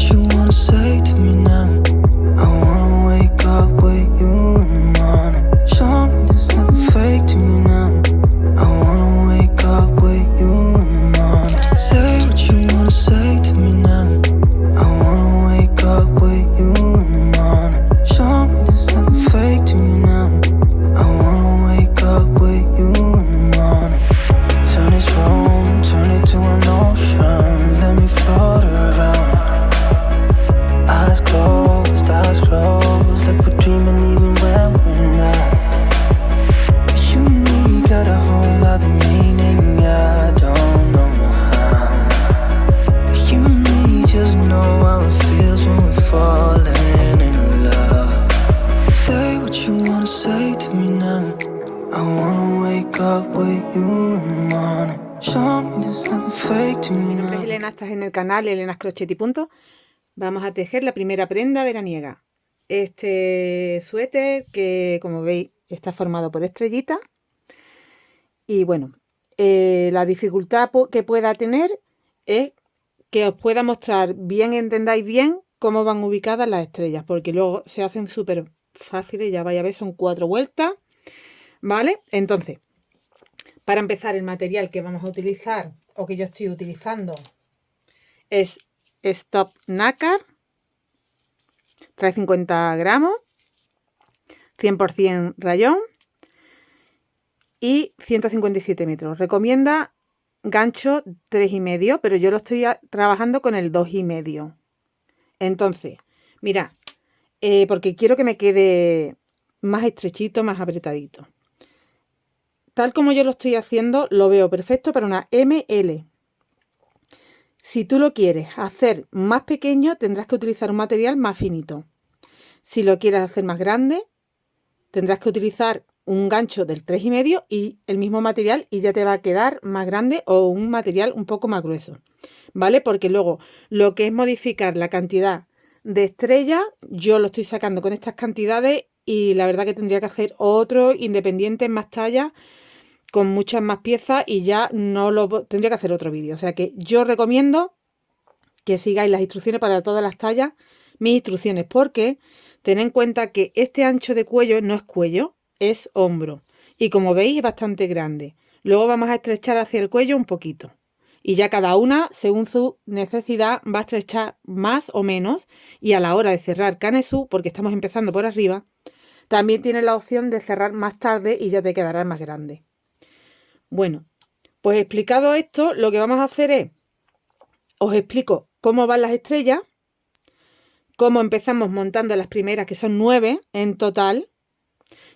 you wanna say to me now. I wanna wake up with you in the morning. Show me there's nothing fake to me now. I wanna wake up with you in the morning. Say what you wanna say to me now. I wanna wake up with you in the morning. Show me there's nothing fake to me now. I wanna wake up with you in the morning. Turn this room, turn it to an ocean. Let me float around. Eyes closed, like we're dreaming even when we're not. You and me got a whole other meaning, I don't know how. You and me just know how it feels when we're falling in love. Say what you wanna say to me now. I wanna wake up with you in the morning. Show me there's nothing fake to me now. Elena, estás en el canal Elena's Crochet y Punto. Vamos a tejer la primera prenda veraniega. Este suéter que, como veis, está formado por estrellitas. Y bueno, la dificultad que pueda tener es que os pueda mostrar bien, entendáis bien cómo van ubicadas las estrellas, porque luego se hacen súper fáciles, ya vais a ver, son 4 vueltas, ¿vale? Entonces, para empezar, el material que vamos a utilizar, o que yo estoy utilizando, es Stop Nácar, trae 50 gramos, 100% rayón y 157 metros. Recomienda gancho 3,5, pero yo lo estoy trabajando con el 2,5. Entonces, mirad, porque quiero que me quede más estrechito, más apretadito. Tal como yo lo estoy haciendo, lo veo perfecto para una ML. Si tú lo quieres hacer más pequeño, tendrás que utilizar un material más finito. Si lo quieres hacer más grande, tendrás que utilizar un gancho del 3,5 y el mismo material y ya te va a quedar más grande o un material un poco más grueso, ¿vale? Porque luego lo que es modificar la cantidad de estrellas, yo lo estoy sacando con estas cantidades y la verdad que tendría que hacer otro independiente en más tallas, con muchas más piezas y ya no lo tendría que hacer otro vídeo. O sea que yo recomiendo que sigáis las instrucciones para todas las tallas, mis instrucciones, porque tened en cuenta que este ancho de cuello no es cuello, es hombro. Y como veis es bastante grande. Luego vamos a estrechar hacia el cuello un poquito. Y ya cada una, según su necesidad, va a estrechar más o menos. Y a la hora de cerrar canesú, porque estamos empezando por arriba, también tienes la opción de cerrar más tarde y ya te quedará más grande. Bueno, pues explicado esto, lo que vamos a hacer es, os explico cómo van las estrellas, cómo empezamos montando las primeras, que son 9 en total.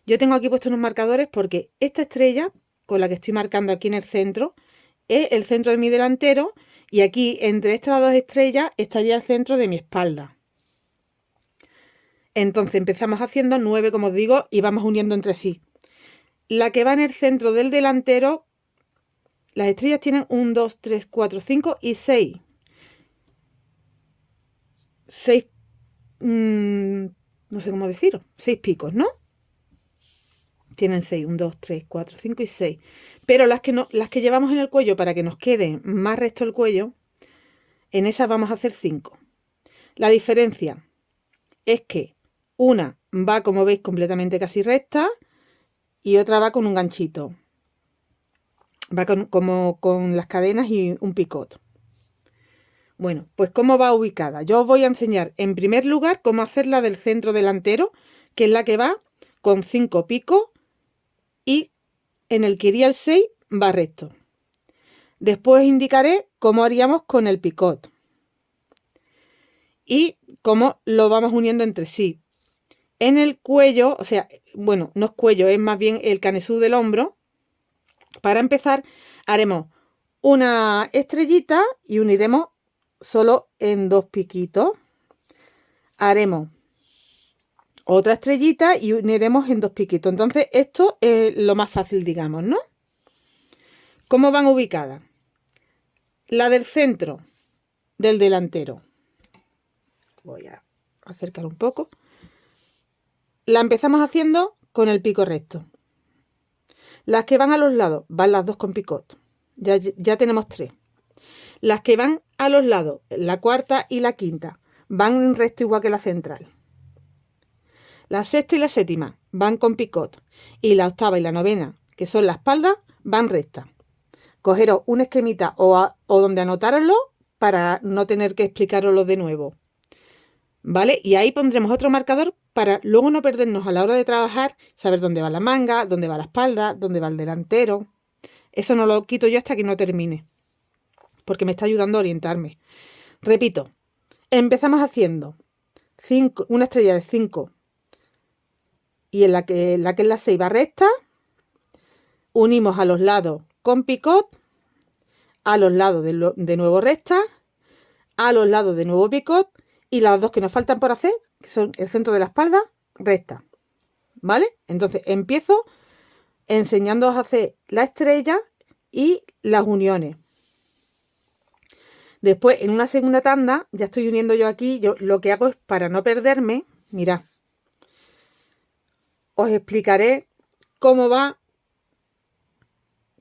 Yo tengo aquí puestos unos marcadores porque esta estrella, con la que estoy marcando aquí en el centro, es el centro de mi delantero y aquí entre estas dos estrellas estaría el centro de mi espalda. Entonces empezamos haciendo 9, como os digo, y vamos uniendo entre sí. La que va en el centro del delantero, las estrellas tienen 1, 2, 3, 4, 5 y 6. 6, no sé cómo deciros, 6 picos, ¿no? Tienen 6, 1, 2, 3, 4, 5 y 6. Pero las que llevamos en el cuello para que nos quede más recto el cuello, en esas vamos a hacer 5. La diferencia es que una va, como veis, completamente casi recta y otra va con un ganchito. Va como con las cadenas y un picot. Bueno, pues cómo va ubicada. Yo os voy a enseñar en primer lugar cómo hacer la del centro delantero, que es la que va con 5 picos y en el que iría el 6 va recto. Después indicaré cómo haríamos con el picot y cómo lo vamos uniendo entre sí. En el cuello, o sea, bueno, no es cuello, es más bien el canesú del hombro. Para empezar, haremos una estrellita y uniremos solo en 2 piquitos. Haremos otra estrellita y uniremos en 2 piquitos. Entonces, esto es lo más fácil, digamos, ¿no? ¿Cómo van ubicadas? La del centro del delantero. Voy a acercar un poco. La empezamos haciendo con el pico recto. Las que van a los lados van las dos con picot. Ya tenemos 3. Las que van a los lados, la cuarta y la quinta, van en recto igual que la central. La sexta y la séptima van con picot y la octava y la novena, que son la espalda, van rectas. Cogeros un esquemita o donde anotároslo para no tener que explicaroslo de nuevo. ¿Vale? Y ahí pondremos otro marcador para luego no perdernos a la hora de trabajar, saber dónde va la manga, dónde va la espalda, dónde va el delantero. Eso no lo quito yo hasta que no termine, porque me está ayudando a orientarme. Repito, empezamos haciendo una estrella de 5 y en la que es la 6 va recta, unimos a los lados con picot, a los lados de nuevo recta, a los lados de nuevo picot y las dos que nos faltan por hacer, que son el centro de la espalda, recta. ¿Vale? Entonces empiezo enseñándoos a hacer la estrella y las uniones. Después, en una segunda tanda, ya estoy uniendo yo aquí, yo lo que hago es para no perderme, mirad, os explicaré cómo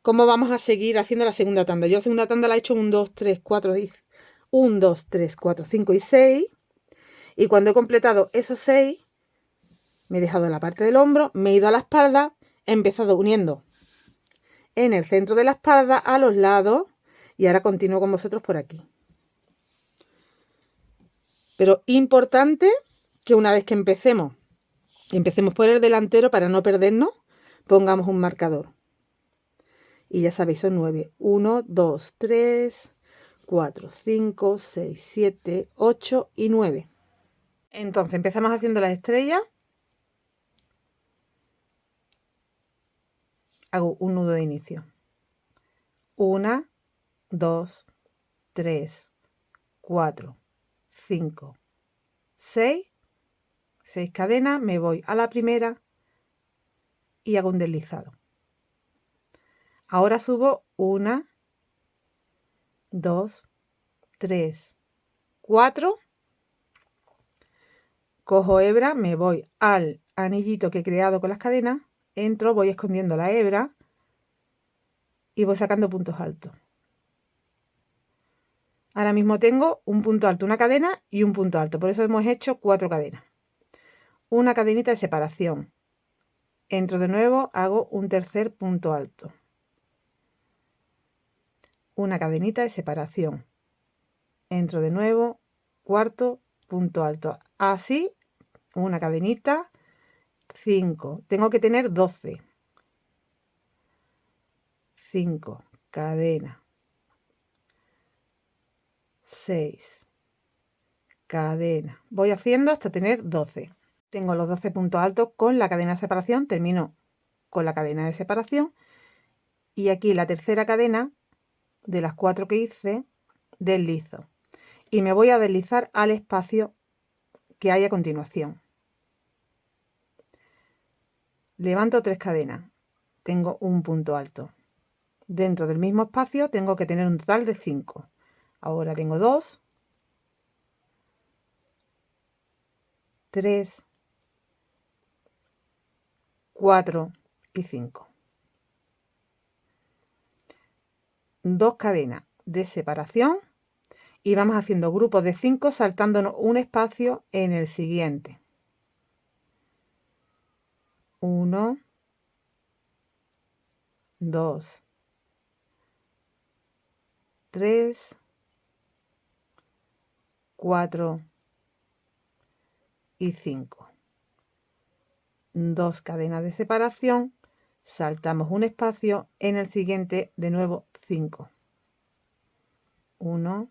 vamos a seguir haciendo la segunda tanda. Yo la segunda tanda la he hecho 1, 2, 3, 4, 1, 2, 3, 4, 5 y 6. Y cuando he completado esos 6, me he dejado la parte del hombro, me he ido a la espalda, he empezado uniendo en el centro de la espalda, a los lados, y ahora continúo con vosotros por aquí. Pero importante que una vez que empecemos por el delantero para no perdernos, pongamos un marcador. Y ya sabéis, son 9. 1, 2, 3, 4, 5, 6, 7, 8 y 9. Entonces empezamos haciendo las estrellas. Hago un nudo de inicio. 1, 2, 3, 4, 5, 6. 6 cadenas, me voy a la primera y hago un deslizado. Ahora subo 1, 2, 3, 4. Cojo hebra, me voy al anillito que he creado con las cadenas, entro, voy escondiendo la hebra y voy sacando puntos altos. Ahora mismo tengo un punto alto, una cadena y un punto alto, por eso hemos hecho 4 cadenas. Una cadenita de separación. Entro de nuevo, hago un tercer punto alto. Una cadenita de separación. Entro de nuevo, cuarto punto alto. Así, una cadenita, 5. Tengo que tener 12. 5, cadena. 6, cadena. Voy haciendo hasta tener 12. Tengo los 12 puntos altos con la cadena de separación, termino con la cadena de separación y aquí la tercera cadena de las 4 que hice, deslizo y me voy a deslizar al espacio que hay a continuación. Levanto 3 cadenas, tengo un punto alto. Dentro del mismo espacio tengo que tener un total de 5. Ahora tengo 2, 3, 4 y 5. 2 cadenas de separación y vamos haciendo grupos de 5 saltándonos un espacio en el siguiente. 1, 2, 3, 4 y 5. 2 cadenas de separación, saltamos un espacio en el siguiente, de nuevo 5. 1,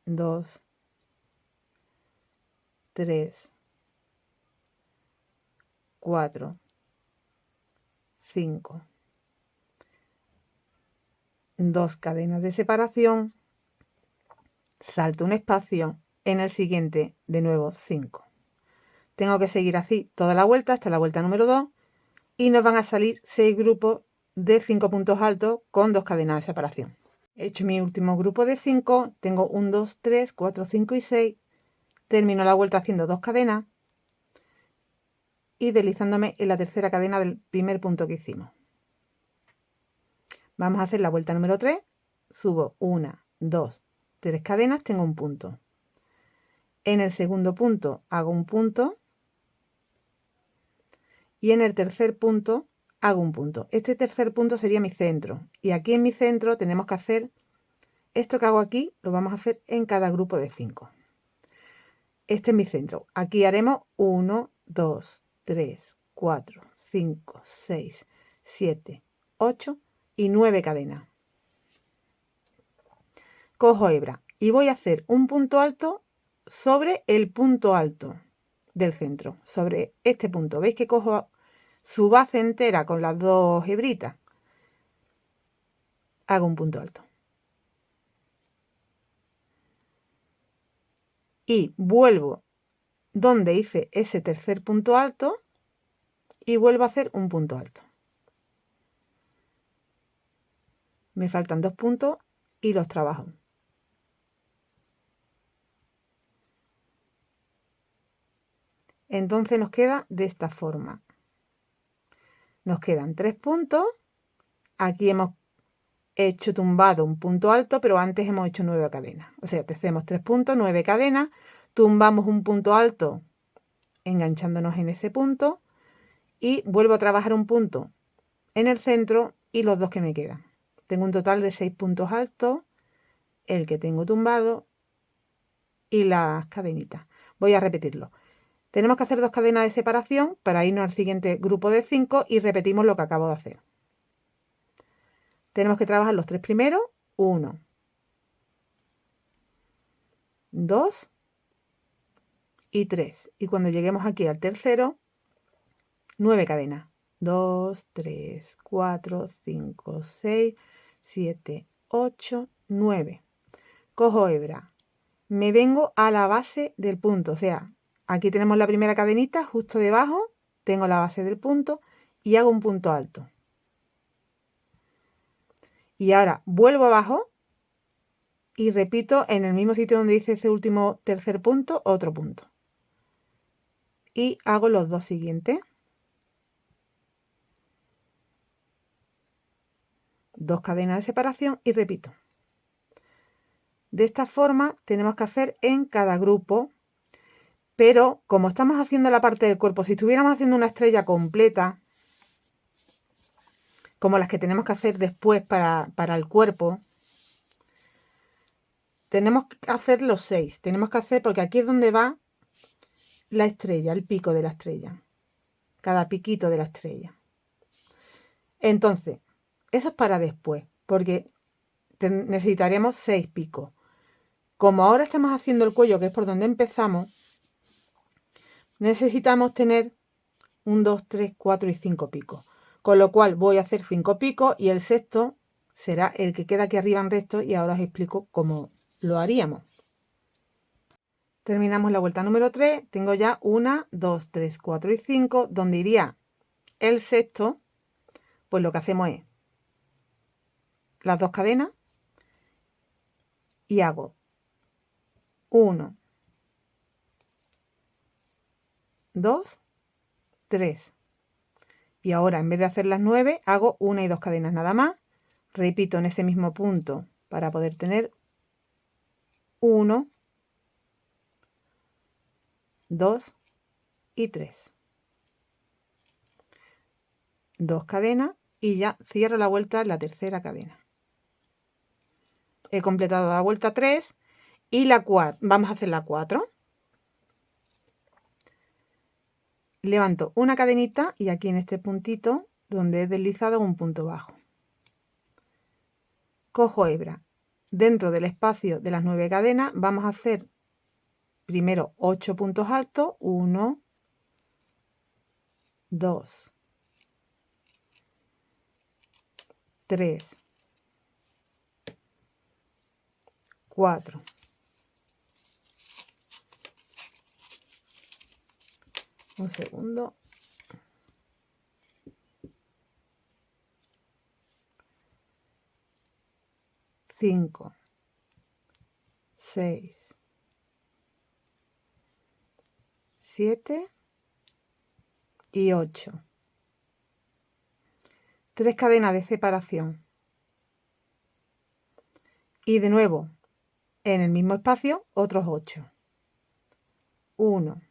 2, 3, 4, 5. 2 cadenas de separación, salto un espacio en el siguiente, de nuevo 5. Tengo que seguir así toda la vuelta hasta la vuelta número 2 y nos van a salir 6 grupos de 5 puntos altos con 2 cadenas de separación. He hecho mi último grupo de 5, tengo 1, 2, 3, 4, 5 y 6. Termino la vuelta haciendo 2 cadenas y deslizándome en la tercera cadena del primer punto que hicimos. Vamos a hacer la vuelta número 3, subo 1, 2, 3 cadenas, tengo un punto. En el segundo punto hago un punto y en el tercer punto hago un punto. Este tercer punto sería mi centro y aquí en mi centro tenemos que hacer esto que hago aquí, lo vamos a hacer en cada grupo de 5. Este es mi centro. Aquí haremos 1, 2, 3, 4, 5, 6, 7, 8 y 9 cadenas. Cojo hebra y voy a hacer un punto alto sobre el punto alto del centro, sobre este punto. ¿Veis que cojo su base entera con las 2 hebritas? Hago un punto alto. Y vuelvo donde hice ese tercer punto alto y vuelvo a hacer un punto alto. Me faltan 2 puntos y los trabajo. Entonces nos queda de esta forma. Nos quedan 3 puntos. Aquí hemos hecho tumbado un punto alto, pero antes hemos hecho 9 cadenas. O sea, hacemos 3 puntos, 9 cadenas, tumbamos un punto alto enganchándonos en ese punto y vuelvo a trabajar un punto en el centro y los 2 que me quedan. Tengo un total de 6 puntos altos, el que tengo tumbado y las cadenitas. Voy a repetirlo. Tenemos que hacer 2 cadenas de separación para irnos al siguiente grupo de 5 y repetimos lo que acabo de hacer. Tenemos que trabajar los 3 primeros, 1, 2 y 3. Y cuando lleguemos aquí al tercero, 9 cadenas. 2, 3, 4, 5, 6, 7, 8, 9. Cojo hebra. Me vengo a la base del punto, o sea, aquí tenemos la primera cadenita, justo debajo tengo la base del punto y hago un punto alto. Y ahora vuelvo abajo y repito en el mismo sitio donde hice ese último tercer punto, otro punto. Y hago los 2 siguientes. 2 cadenas de separación y repito. De esta forma tenemos que hacer en cada grupo, pero como estamos haciendo la parte del cuerpo, si estuviéramos haciendo una estrella completa, como las que tenemos que hacer después para el cuerpo, tenemos que hacer los 6. Tenemos que hacer, porque aquí es donde va la estrella, el pico de la estrella. Cada piquito de la estrella. Entonces, eso es para después, porque necesitaremos 6 picos. Como ahora estamos haciendo el cuello, que es por donde empezamos, necesitamos tener 1, 2, 3, 4 y 5 picos. Con lo cual voy a hacer 5 picos y el sexto será el que queda aquí arriba en recto y ahora os explico cómo lo haríamos. Terminamos la vuelta número 3. Tengo ya 1, 2, 3, 4 y 5. Donde iría el sexto, pues lo que hacemos es las 2 cadenas y hago 1, 2, 3. Y ahora en vez de hacer las 9 hago 1 y 2 cadenas nada más. Repito en ese mismo punto para poder tener 1, 2 y 3. 2 cadenas y ya cierro la vuelta en la tercera cadena. He completado la vuelta 3 y la 4. Vamos a hacer la 4. Levanto una cadenita y aquí en este puntito donde he deslizado un punto bajo. Cojo hebra. Dentro del espacio de las 9 cadenas vamos a hacer primero 8 puntos altos. 1, 2, 3, 4, 1 segundo, 5, 6, 7 y 8. 3 cadenas de separación. Y de nuevo, en el mismo espacio otros 8. 1,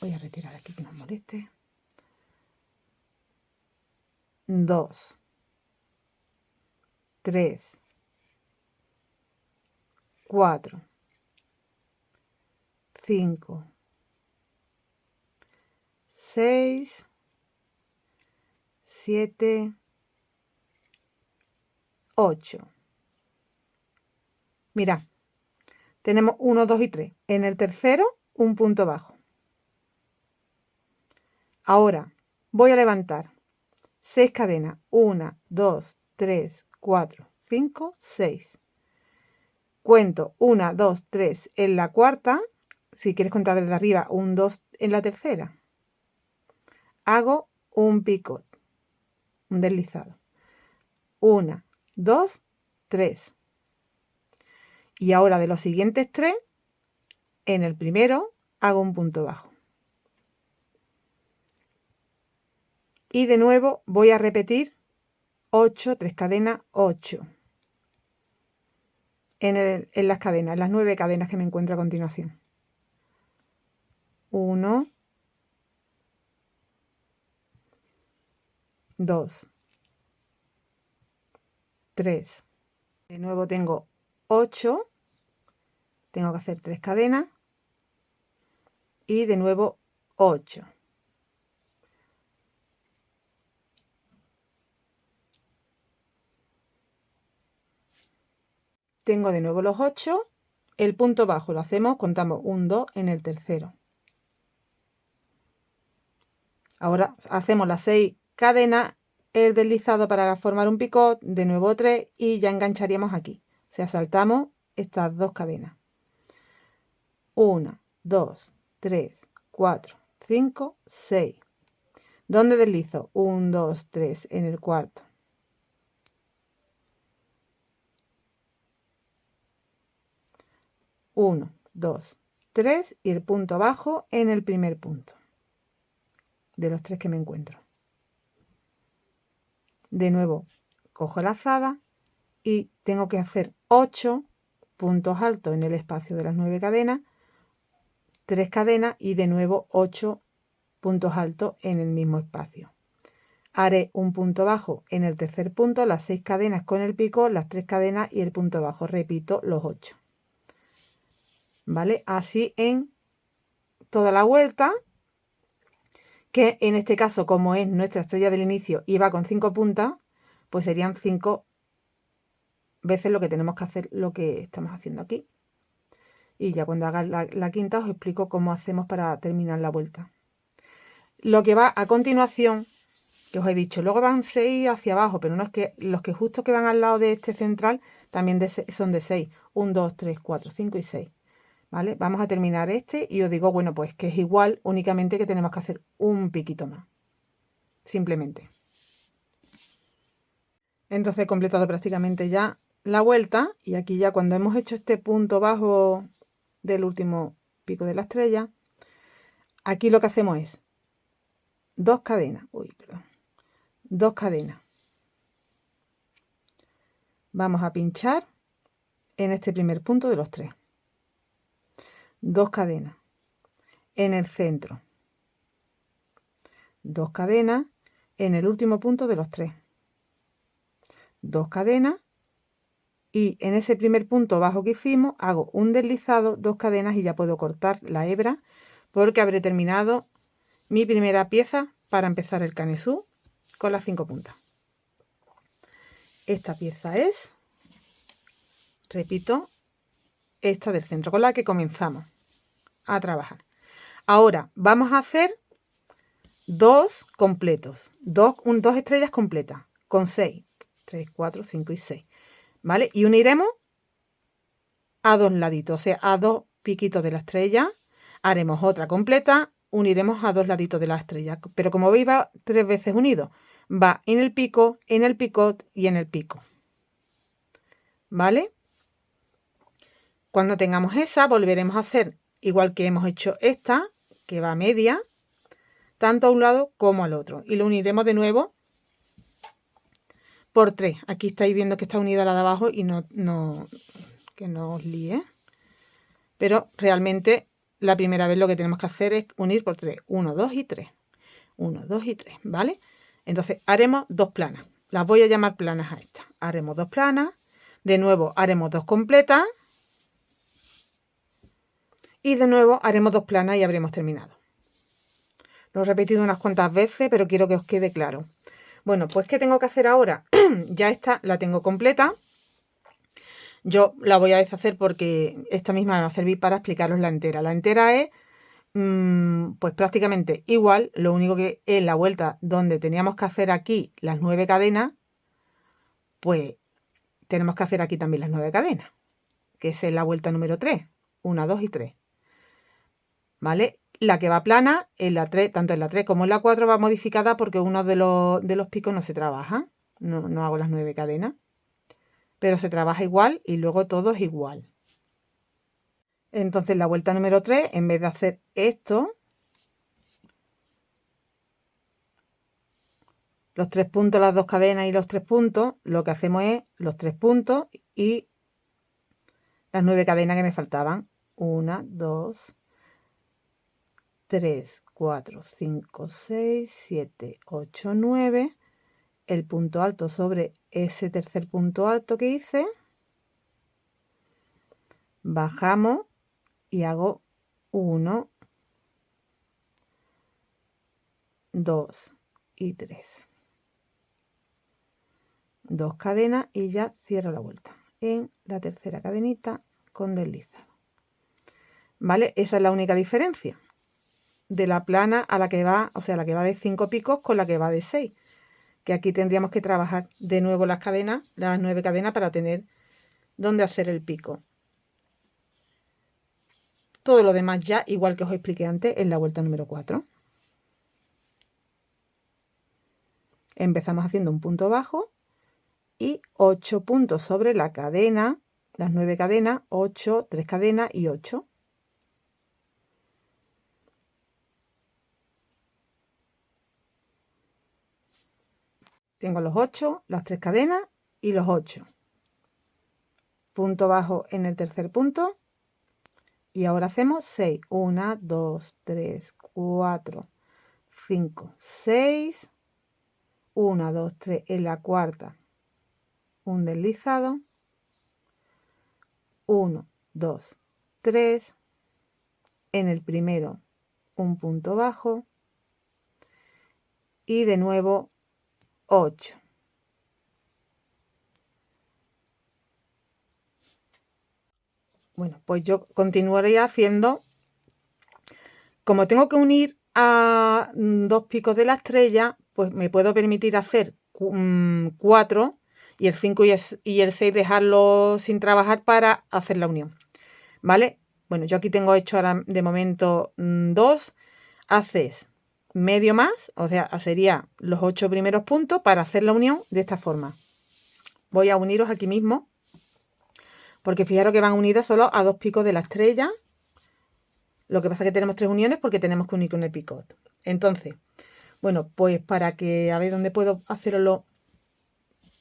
voy a retirar aquí que no moleste. 2, 3, 4, 5, 6, 7, 8. Mirad, tenemos 1, 2 y 3. En el tercero, un punto bajo. Ahora voy a levantar 6 cadenas. 1, 2, 3, 4, 5, 6. Cuento 1, 2, 3 en la cuarta. Si quieres contar desde arriba, 1, 2 en la tercera. Hago un picot, un deslizado. 1, 2, 3. Y ahora de los siguientes 3, en el primero hago un punto bajo. Y de nuevo voy a repetir 8, 3 cadenas, 8. En las cadenas, las 9 cadenas que me encuentro a continuación. 1, 2, 3. De nuevo tengo 8. Tengo que hacer 3 cadenas. Y de nuevo 8. Tengo de nuevo los 8. El punto bajo lo hacemos, contamos 1, 2 en el tercero. Ahora hacemos las 6 cadenas, el deslizado para formar un picot, de nuevo 3 y ya engancharíamos aquí. O sea, saltamos estas 2 cadenas. 1, 2, 3, 4, 5, 6. ¿Dónde deslizo? 1, 2, 3 en el cuarto. 1, 2, 3 y el punto bajo en el primer punto de los 3 que me encuentro. De nuevo cojo la lazada y tengo que hacer 8 puntos altos en el espacio de las 9 cadenas, 3 cadenas y de nuevo 8 puntos altos en el mismo espacio. Haré un punto bajo en el tercer punto, las 6 cadenas con el pico, las 3 cadenas y el punto bajo. Repito los 8. ¿Vale? Así en toda la vuelta, que en este caso, como es nuestra estrella del inicio y va con 5 puntas, pues serían 5 veces lo que tenemos que hacer, lo que estamos haciendo aquí. Y ya cuando haga la quinta os explico cómo hacemos para terminar la vuelta. Lo que va a continuación, que os he dicho, luego van 6 hacia abajo, pero no es que los que justo que van al lado de este central también son de 6. 1, 2, 3, 4, 5 y 6. ¿Vale? Vamos a terminar este y os digo, bueno, pues que es igual, únicamente que tenemos que hacer un piquito más. Simplemente. Entonces he completado prácticamente ya la vuelta y aquí ya cuando hemos hecho este punto bajo del último pico de la estrella, aquí lo que hacemos es 2 cadenas. 2 cadenas. Vamos a pinchar en este primer punto de los 3. 2 cadenas en el centro, 2 cadenas en el último punto de los 3, 2 cadenas y en ese primer punto bajo que hicimos hago un deslizado, 2 cadenas y ya puedo cortar la hebra porque habré terminado mi primera pieza para empezar el canesú con las 5 puntas. Esta pieza es, repito, esta del centro con la que comenzamos a trabajar. Ahora vamos a hacer 2 completos, 2 estrellas completas con 6, 3, 4, 5 y 6, ¿vale? Y uniremos a 2 laditos, o sea, a 2 piquitos de la estrella, haremos otra completa, uniremos a 2 laditos de la estrella, pero como veis va 3 veces unido, va en el pico, en el picot y en el pico, ¿vale? Cuando tengamos esa volveremos a hacer igual que hemos hecho esta, que va media, tanto a un lado como al otro. Y lo uniremos de nuevo por 3. Aquí estáis viendo que está unida la de abajo y que no os líe. pero realmente la primera vez lo que tenemos que hacer es unir por 3. 1, 2 y 3. 1, 2 y 3, ¿vale? Entonces haremos 2 planas. Las voy a llamar planas a estas. Haremos 2 planas. De nuevo haremos 2 completas. Y de nuevo haremos 2 planas y habremos terminado. Lo he repetido unas cuantas veces, pero quiero que os quede claro. Bueno, pues ¿qué tengo que hacer ahora? Ya esta la tengo completa. Yo la voy a deshacer porque esta misma me va a servir para explicaros la entera. La entera es pues prácticamente igual, lo único que en la vuelta donde teníamos que hacer aquí las 9 cadenas, pues tenemos que hacer aquí también las 9 cadenas, que es en la vuelta número 3, 1, 2 y 3, ¿vale? La que va plana, en la 3, tanto en la 3 como en la 4 va modificada porque uno de los picos no se trabaja, no hago las 9 cadenas, pero se trabaja igual y luego todo es igual. Entonces la vuelta número 3, en vez de hacer esto, los 3 puntos, las 2 cadenas y los 3 puntos, lo que hacemos es los 3 puntos y las 9 cadenas que me faltaban. 1, 2, 3, 4, 5, 6, 7, 8, 9. El punto alto sobre ese tercer punto alto que hice. Bajamos y hago 1, 2 y 3. 2 cadenas y ya cierro la vuelta en la tercera cadenita con deslizado. ¿Vale? Esa es la única diferencia de la plana a la que va, o sea, la que va de 5 picos con la que va de 6. Que aquí tendríamos que trabajar de nuevo las cadenas, las 9 cadenas para tener donde hacer el pico. Todo lo demás ya, igual que os expliqué antes, en la vuelta número 4. Empezamos haciendo un punto bajo y 8 puntos sobre la cadena, las 9 cadenas, 8, 3 cadenas y 8. Tengo los 8, las 3 cadenas y los 8. Punto bajo en el tercer punto. Y ahora hacemos 6. 1, 2, 3, 4, 5, 6. 1, 2, 3 en la cuarta. Un deslizado. 1, 2, 3. En el primero un punto bajo. Y de nuevo 8. Bueno, pues yo continuaré haciendo, como tengo que unir a 2 picos de la estrella, pues me puedo permitir hacer 4 y el 5 y el 6 dejarlo sin trabajar para hacer la unión, ¿vale? Bueno, yo aquí tengo hecho ahora de momento 2, haces medio más, o sea, sería los 8 primeros puntos para hacer la unión de esta forma. Voy a uniros aquí mismo, porque fijaros que van unidas solo a 2 picos de la estrella. Lo que pasa es que tenemos 3 uniones porque tenemos que unir con el picot. Entonces, bueno, pues para que a ver dónde puedo hacerlo,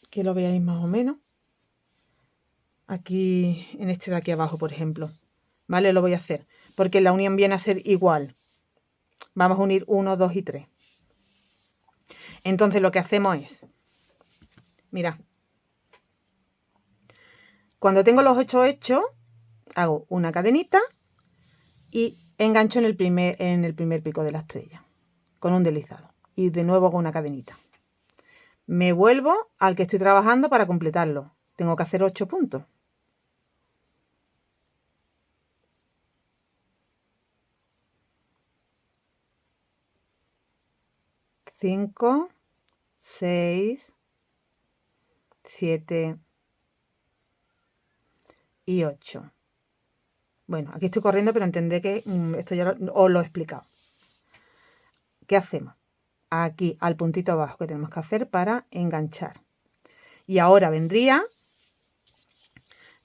que lo veáis más o menos. Aquí, en este de aquí abajo, por ejemplo. ¿Vale? Lo voy a hacer, porque la unión viene a ser igual. Vamos a unir 1, 2 y 3. Entonces lo que hacemos es, mira, cuando tengo los 8 hechos, hago una cadenita y engancho en el primer pico de la estrella con un deslizado y de nuevo hago una cadenita. Me vuelvo al que estoy trabajando para completarlo. Tengo que hacer 8 puntos. 5, 6, 7 y 8. Bueno, aquí estoy corriendo, pero entendé que esto ya os lo he explicado. ¿Qué hacemos? Aquí al puntito abajo que tenemos que hacer para enganchar. Y ahora vendría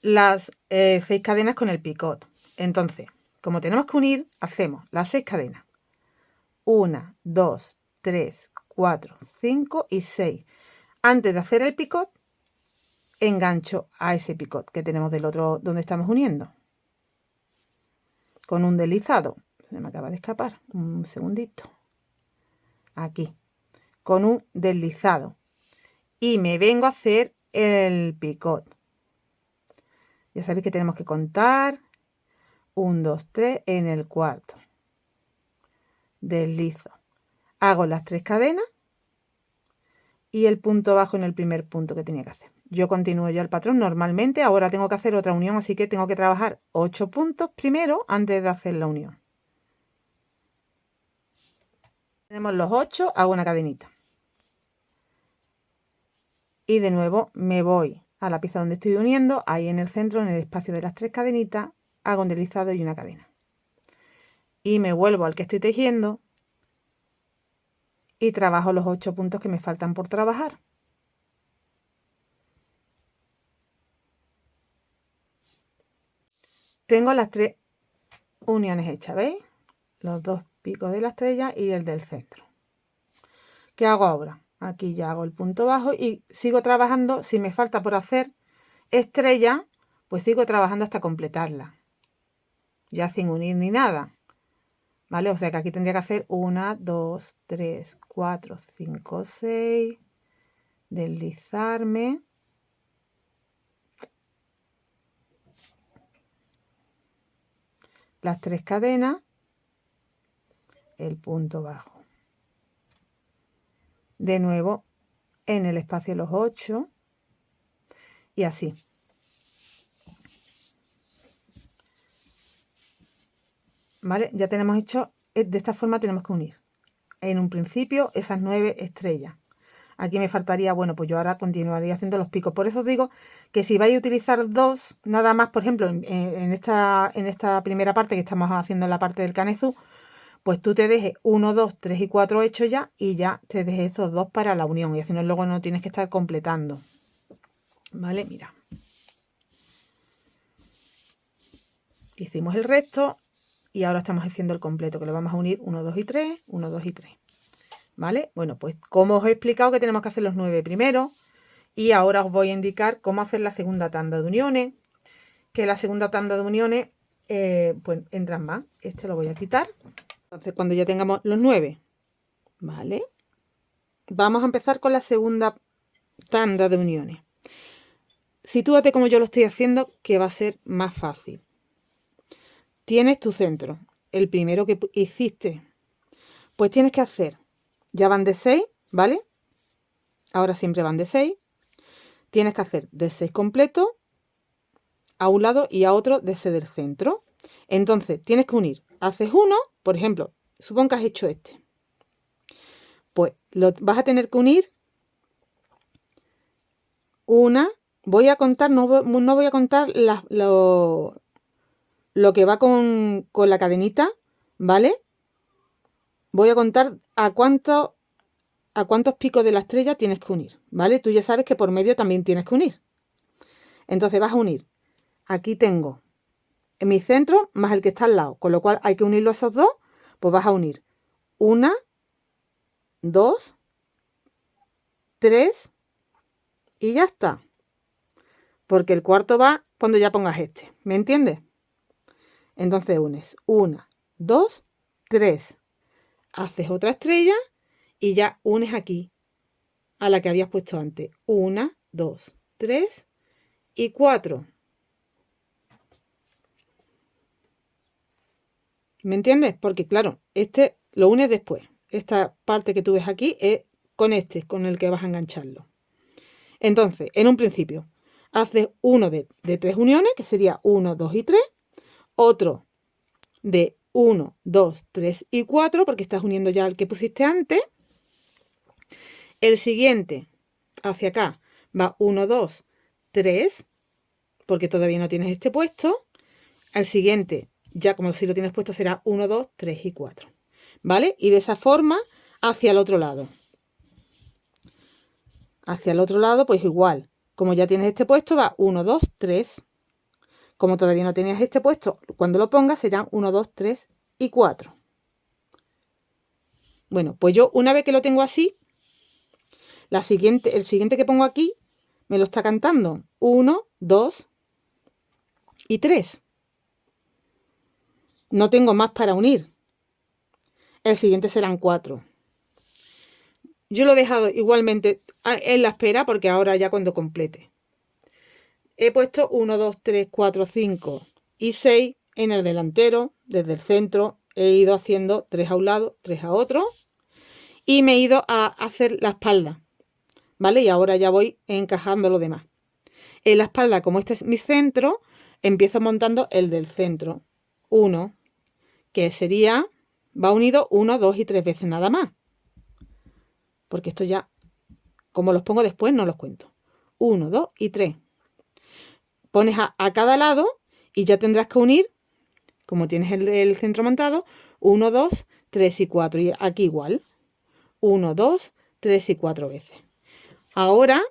las 6 cadenas con el picot. Entonces, como tenemos que unir, hacemos las 6 cadenas. 1, 2, 3, 4, 5 y 6. Antes de hacer el picot, engancho a ese picot que tenemos del otro donde estamos uniendo. con un deslizado. Se me acaba de escapar, un segundito. Aquí, con un deslizado. Y me vengo a hacer el picot. Ya sabéis que tenemos que contar 1, 2, 3 en el cuarto. Deslizo. Hago las 3 cadenas y el punto bajo en el primer punto que tenía que hacer. Yo continúo ya el patrón normalmente. Ahora tengo que hacer otra unión, así que tengo que trabajar 8 puntos primero antes de hacer la unión. Tenemos los 8, hago una cadenita. Y de nuevo me voy a la pieza donde estoy uniendo, ahí en el centro, en el espacio de las 3 cadenitas, hago un deslizado y una cadena. Y me vuelvo al que estoy tejiendo y trabajo los 8 puntos que me faltan por trabajar. Tengo las 3 uniones hechas, ¿veis? Los 2 picos de la estrella y el del centro. ¿Qué hago ahora? Aquí ya hago el punto bajo y sigo trabajando. Si me falta por hacer estrella, pues sigo trabajando hasta completarla. Ya sin unir ni nada. ¿Vale? O sea que aquí tendría que hacer 1, 2, 3, 4, 5, 6. Deslizarme. Las 3 cadenas. El punto bajo. De nuevo en el espacio los 8 y así. ¿Vale? Ya tenemos hecho, de esta forma tenemos que unir en un principio esas 9 estrellas. Aquí me faltaría, bueno, pues yo ahora continuaría haciendo los picos. Por eso os digo que si vais a utilizar 2, nada más, por ejemplo, en esta primera parte que estamos haciendo en la parte del canezú, pues tú te dejes 1, 2, 3 y 4 hechos ya y ya te dejes esos 2 para la unión y así no, luego no tienes que estar completando. ¿Vale? Mira. Hicimos el resto y ahora estamos haciendo el completo, que lo vamos a unir 1, 2 y 3, 1, 2 y 3. ¿Vale? Bueno, pues como os he explicado que tenemos que hacer los 9 primero y ahora os voy a indicar cómo hacer la segunda tanda de uniones, que la segunda tanda de uniones, pues entran más. Este lo voy a quitar. Entonces, cuando ya tengamos los 9, ¿vale? Vamos a empezar con la segunda tanda de uniones. Sitúate como yo lo estoy haciendo, que va a ser más fácil. Tienes tu centro, el primero que hiciste. Pues tienes que hacer, ya van de 6, ¿vale? Ahora siempre van de 6. Tienes que hacer de 6 completo a un lado y a otro desde el centro. Entonces, tienes que unir. Haces uno, por ejemplo, supón que has hecho este. Pues lo vas a tener que unir una. Voy a contar, no voy a contar lo que va con la cadenita, ¿vale? Voy a contar a cuántos picos de la estrella tienes que unir, ¿vale? Tú ya sabes que por medio también tienes que unir. Entonces vas a unir. Aquí tengo en mi centro más el que está al lado, con lo cual hay que unirlo a esos dos. Pues vas a unir 1, 2, 3 y ya está. Porque el cuarto va cuando ya pongas este, ¿me entiendes? Entonces unes 1, 2, 3. Haces otra estrella y ya unes aquí a la que habías puesto antes. 1, 2, 3 y 4. ¿Me entiendes? Porque claro, este lo unes después. Esta parte que tú ves aquí es con este, con el que vas a engancharlo. Entonces, en un principio, haces uno de 3 uniones, que sería 1, 2 y 3. Otro de 1, 2, 3 y 4, porque estás uniendo ya el que pusiste antes. El siguiente, hacia acá, va 1, 2, 3, porque todavía no tienes este puesto. Al siguiente, ya como si lo tienes puesto, será 1, 2, 3 y 4. ¿Vale? Y de esa forma, hacia el otro lado. Hacia el otro lado, pues igual. Como ya tienes este puesto, va 1, 2, 3. Como todavía no tenías este puesto, cuando lo pongas serán 1, 2, 3 y 4. Bueno, pues yo una vez que lo tengo así, el siguiente que pongo aquí, me lo está cantando 1, 2 y 3. no tengo más para unir. El siguiente serán 4. Yo lo he dejado igualmente en la espera porque ahora ya cuando complete. He puesto 1, 2, 3, 4, 5 y 6 en el delantero. Desde el centro he ido haciendo 3 a un lado, 3 a otro. Y me he ido a hacer la espalda, ¿vale? Y ahora ya voy encajando lo demás. En la espalda, como este es mi centro, empiezo montando el del centro. 1, que sería, va unido 1, 2 y 3 veces nada más. Porque esto ya, como los pongo después, no los cuento. 1, 2 y 3. Pones a cada lado y ya tendrás que unir, como tienes el centro montado, 1, 2, 3 y 4. Y aquí igual. 1, 2, 3 y 4 veces. Ahora,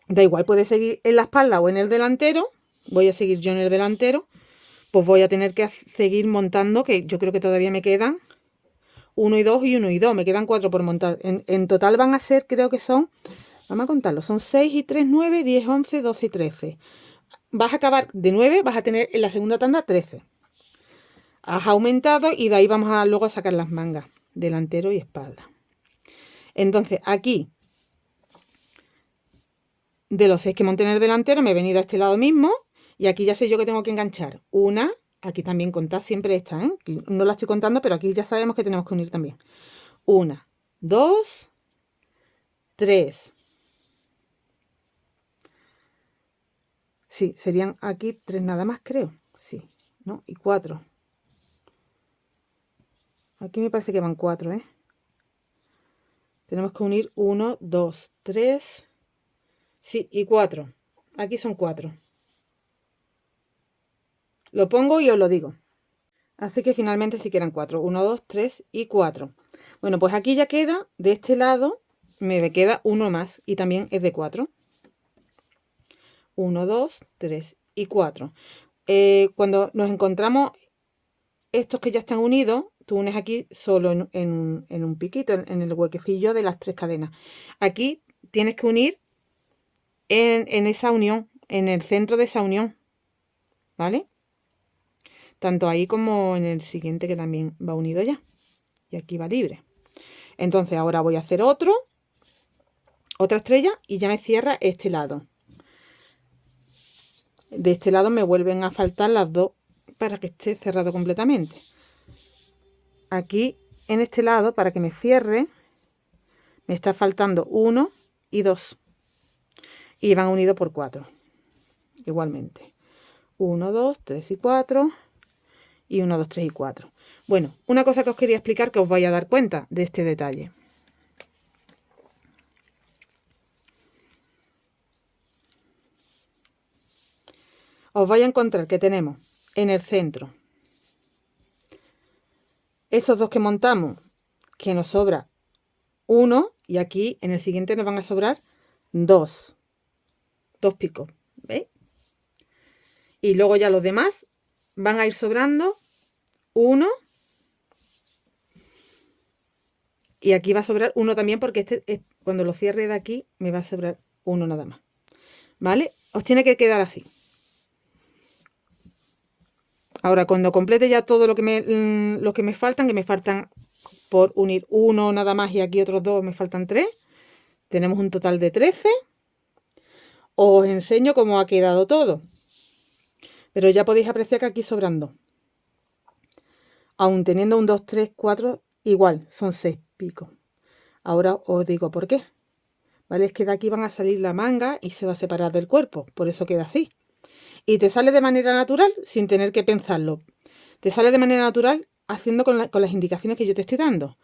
da igual, puedes seguir en la espalda o en el delantero. Voy a seguir yo en el delantero. Pues voy a tener que seguir montando, que yo creo que todavía me quedan 1 y 2 y 1 y 2. Me quedan 4 por montar. En total van a ser, creo que son, vamos a contarlo, son 6 y 3, 9, 10, 11, 12 y 13. Vas a acabar de 9, vas a tener en la segunda tanda 13. Has aumentado y de ahí vamos a luego a sacar las mangas, delantero y espalda. Entonces aquí, de los 6 que monté en el delantero, me he venido a este lado mismo y aquí ya sé yo que tengo que enganchar una. Aquí también contad siempre esta, ¿eh? No la estoy contando, pero aquí ya sabemos que tenemos que unir también. 1, 2, 3. Sí, serían aquí 3 nada más, creo. Sí, ¿no? Y 4. Aquí me parece que van 4, ¿eh? Tenemos que unir 1, 2, 3. Sí, y 4. Aquí son 4. Lo pongo y os lo digo. Así que finalmente sí que eran 4. 1, 2, 3 y 4. Bueno, pues aquí ya queda, de este lado, me queda uno más y también es de 4. 1, 2, 3 y 4. Cuando nos encontramos estos que ya están unidos, tú unes aquí solo en un piquito, en el huequecillo de las 3 cadenas. Aquí tienes que unir en esa unión, en el centro de esa unión, ¿vale? Tanto ahí como en el siguiente que también va unido ya. Y aquí va libre. Entonces ahora voy a hacer otra estrella y ya me cierra este lado. De este lado me vuelven a faltar las dos para que esté cerrado completamente. Aquí en este lado, para que me cierre, me está faltando 1 y 2. Y van unidos por 4. Igualmente. 1, 2, 3 y 4. Y 1, 2, 3 y 4. Bueno, una cosa que os quería explicar, que os vais a dar cuenta de este detalle. Os vais a encontrar que tenemos en el centro estos dos que montamos, que nos sobra 1, y aquí en el siguiente nos van a sobrar 2 picos, ¿veis? Y luego ya los demás van a ir sobrando 1, y aquí va a sobrar 1 también, porque este cuando lo cierre de aquí me va a sobrar 1 nada más, ¿vale? Os tiene que quedar así. Ahora, cuando complete ya todo lo que me faltan, que me faltan por unir 1 nada más y aquí otros 2, me faltan 3. Tenemos un total de 13. Os enseño cómo ha quedado todo. Pero ya podéis apreciar que aquí sobran 2. Aún teniendo un 2, 3, 4, igual, son 6 picos. Ahora os digo por qué. ¿Vale? Es que de aquí van a salir la manga y se va a separar del cuerpo. Por eso queda así. Y te sale de manera natural sin tener que pensarlo. Te sale de manera natural haciendo con las indicaciones que yo te estoy dando.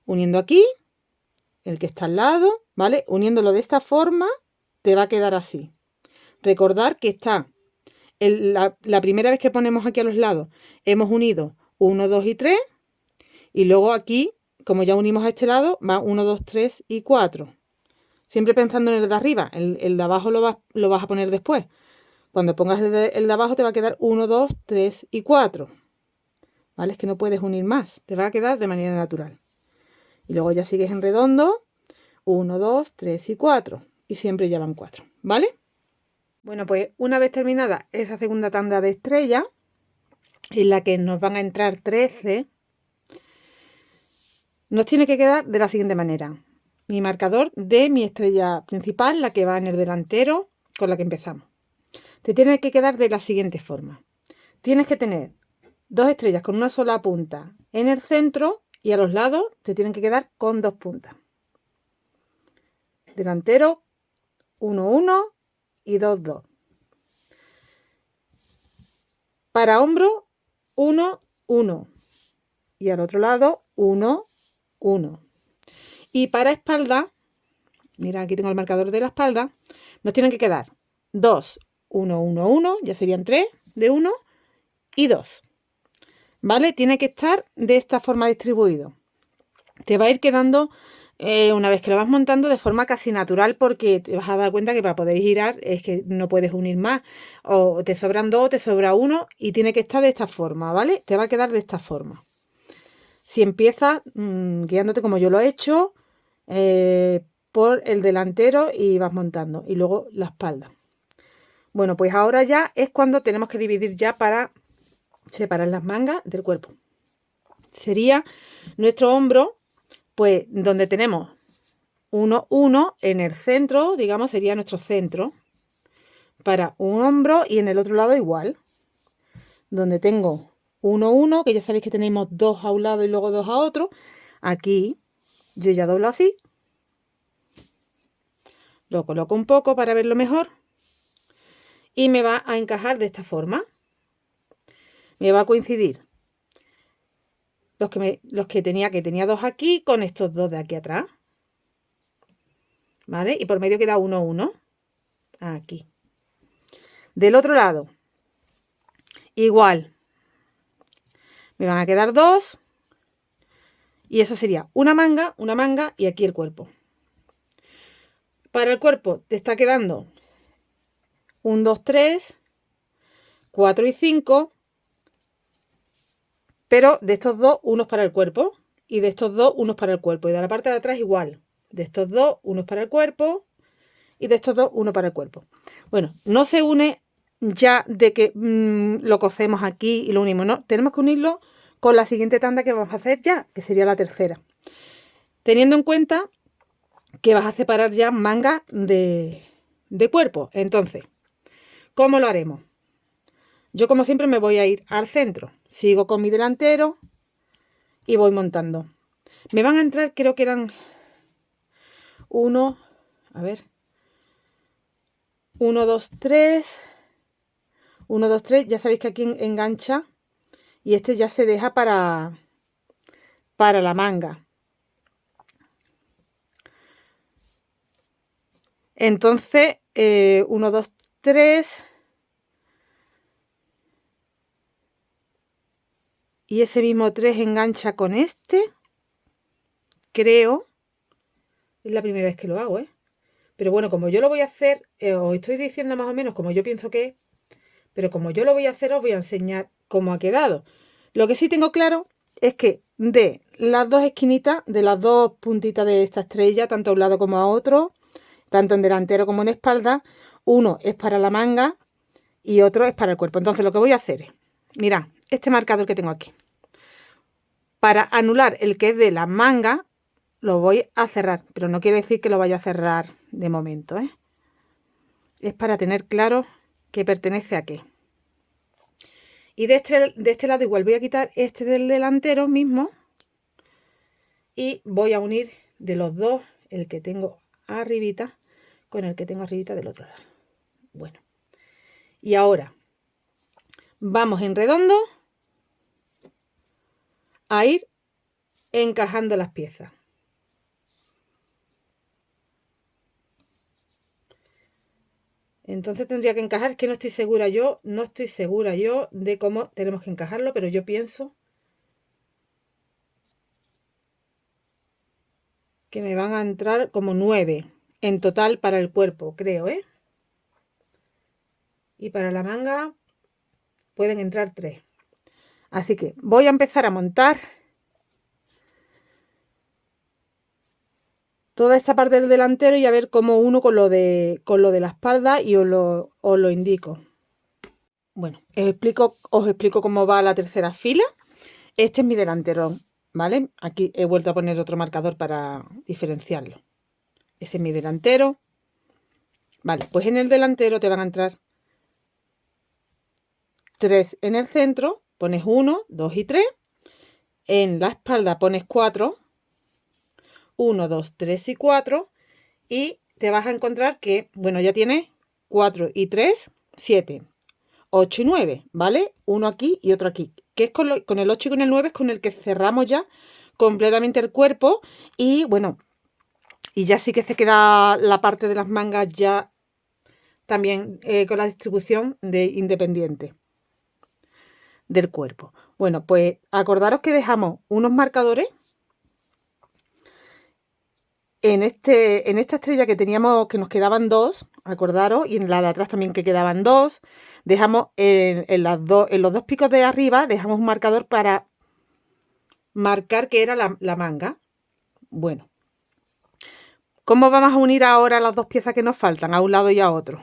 Uniendo aquí, el que está al lado, ¿vale? Uniéndolo de esta forma, te va a quedar así. Recordar que está la primera vez que ponemos aquí a los lados, hemos unido 1, 2 y 3. Y luego aquí, como ya unimos a este lado, va 1, 2, 3 y 4. Siempre pensando en el de arriba. El de abajo lo vas a poner después. Cuando pongas el de abajo te va a quedar 1, 2, 3 y 4. ¿Vale? Es que no puedes unir más. Te va a quedar de manera natural. Y luego ya sigues en redondo. 1, 2, 3 y 4. Y siempre ya van 4. ¿Vale? Bueno, pues una vez terminada esa segunda tanda de estrella, en la que nos van a entrar 13, nos tiene que quedar de la siguiente manera. Mi marcador de mi estrella principal, la que va en el delantero, con la que empezamos. Te tiene que quedar de la siguiente forma. Tienes que tener 2 estrellas con una sola punta en el centro y a los lados te tienen que quedar con 2 puntas. Delantero, 1, 1 y 2, 2. Para hombro, 1, 1. Y al otro lado, 1, 1. Y para espalda, mira, aquí tengo el marcador de la espalda, nos tienen que quedar 2, 1, 1, 1, ya serían 3 de 1 y 2. ¿Vale? Tiene que estar de esta forma distribuido. Te va a ir quedando, una vez que lo vas montando, de forma casi natural, porque te vas a dar cuenta que para poder girar es que no puedes unir más. O te sobran 2, te sobra 1 y tiene que estar de esta forma, ¿vale? Te va a quedar de esta forma. Si empiezas guiándote como yo lo he hecho, por el delantero y vas montando. Y luego la espalda. Bueno, pues ahora ya es cuando tenemos que dividir ya para separar las mangas del cuerpo. Sería nuestro hombro, pues donde tenemos 1, 1 en el centro, digamos, sería nuestro centro para un hombro, y en el otro lado igual, donde tengo 1, 1, que ya sabéis que tenemos 2 a un lado y luego 2 a otro. Aquí yo ya doblo así, lo coloco un poco para verlo mejor y me va a encajar de esta forma. Me va a coincidir los que tenía 2 aquí con estos 2 de aquí atrás, ¿vale? Y por medio queda 1, 1 aquí. Del otro lado igual, me van a quedar 2 y eso sería una manga y aquí el cuerpo. Para el cuerpo te está quedando 1, 2, 3, 4 y 5, pero de estos 2, unos para el cuerpo, y de estos 2, unos para el cuerpo, y de la parte de atrás igual, de estos 2, unos para el cuerpo, y de estos 2, uno para el cuerpo. Bueno, no se une ya de que lo cosemos aquí y lo unimos, no, tenemos que unirlo con la siguiente tanda que vamos a hacer ya, que sería la tercera, teniendo en cuenta que vas a separar ya manga de cuerpo. Entonces, ¿cómo lo haremos? Yo, como siempre, me voy a ir al centro, sigo con mi delantero y voy montando. Me van a entrar, creo que eran 1, a ver, 1, 2, 3, 1, 2, 3, ya sabéis que aquí engancha y este ya se deja para la manga. Entonces, 1, 2, 3, y ese mismo 3 engancha con este, creo. Es la primera vez que lo hago, pero bueno, como yo lo voy a hacer, os estoy diciendo más o menos como yo pienso que es, pero como yo lo voy a hacer, os voy a enseñar cómo ha quedado. Lo que sí tengo claro es que de las dos esquinitas, de las dos puntitas de esta estrella, tanto a un lado como a otro, tanto en delantero como en espalda, uno es para la manga y otro es para el cuerpo. Entonces lo que voy a hacer es, mirad, este marcador que tengo aquí, para anular el que es de la manga, lo voy a cerrar, pero no quiere decir que lo vaya a cerrar de momento, es para tener claro que pertenece a qué. Y de este lado igual voy a quitar este del delantero mismo y voy a unir de los dos el que tengo arribita con el que tengo arribita del otro lado. Bueno, y ahora vamos en redondo a ir encajando las piezas. Entonces tendría que encajar, que no estoy segura yo de cómo tenemos que encajarlo, pero yo pienso que me van a entrar como 9 en total para el cuerpo, creo, y para la manga pueden entrar 3. Así que voy a empezar a montar toda esta parte del delantero y a ver cómo uno con lo de la espalda, y os lo indico. Bueno, os explico cómo va la tercera fila. Este es mi delantero, ¿vale? Aquí he vuelto a poner otro marcador para diferenciarlo. Ese es mi delantero. Vale, pues en el delantero te van a entrar 3 en el centro, pones 1, 2 y 3. En la espalda pones 4, 1, 2, 3 y 4. Y te vas a encontrar que, bueno, ya tienes 4 y 3, 7, 8 y 9, ¿vale? Uno aquí y otro aquí. Que es con el 8 y con el 9 es con el que cerramos ya completamente el cuerpo. Y bueno, y ya sí que se queda la parte de las mangas ya también con la distribución de independiente del cuerpo. Bueno, pues acordaros que dejamos unos marcadores en esta estrella que teníamos, que nos quedaban 2, acordaros, y en la de atrás también que quedaban 2. Dejamos en los 2 picos de arriba, dejamos un marcador para marcar que era la manga. Bueno, ¿cómo vamos a unir ahora las 2 piezas que nos faltan, a un lado y a otro?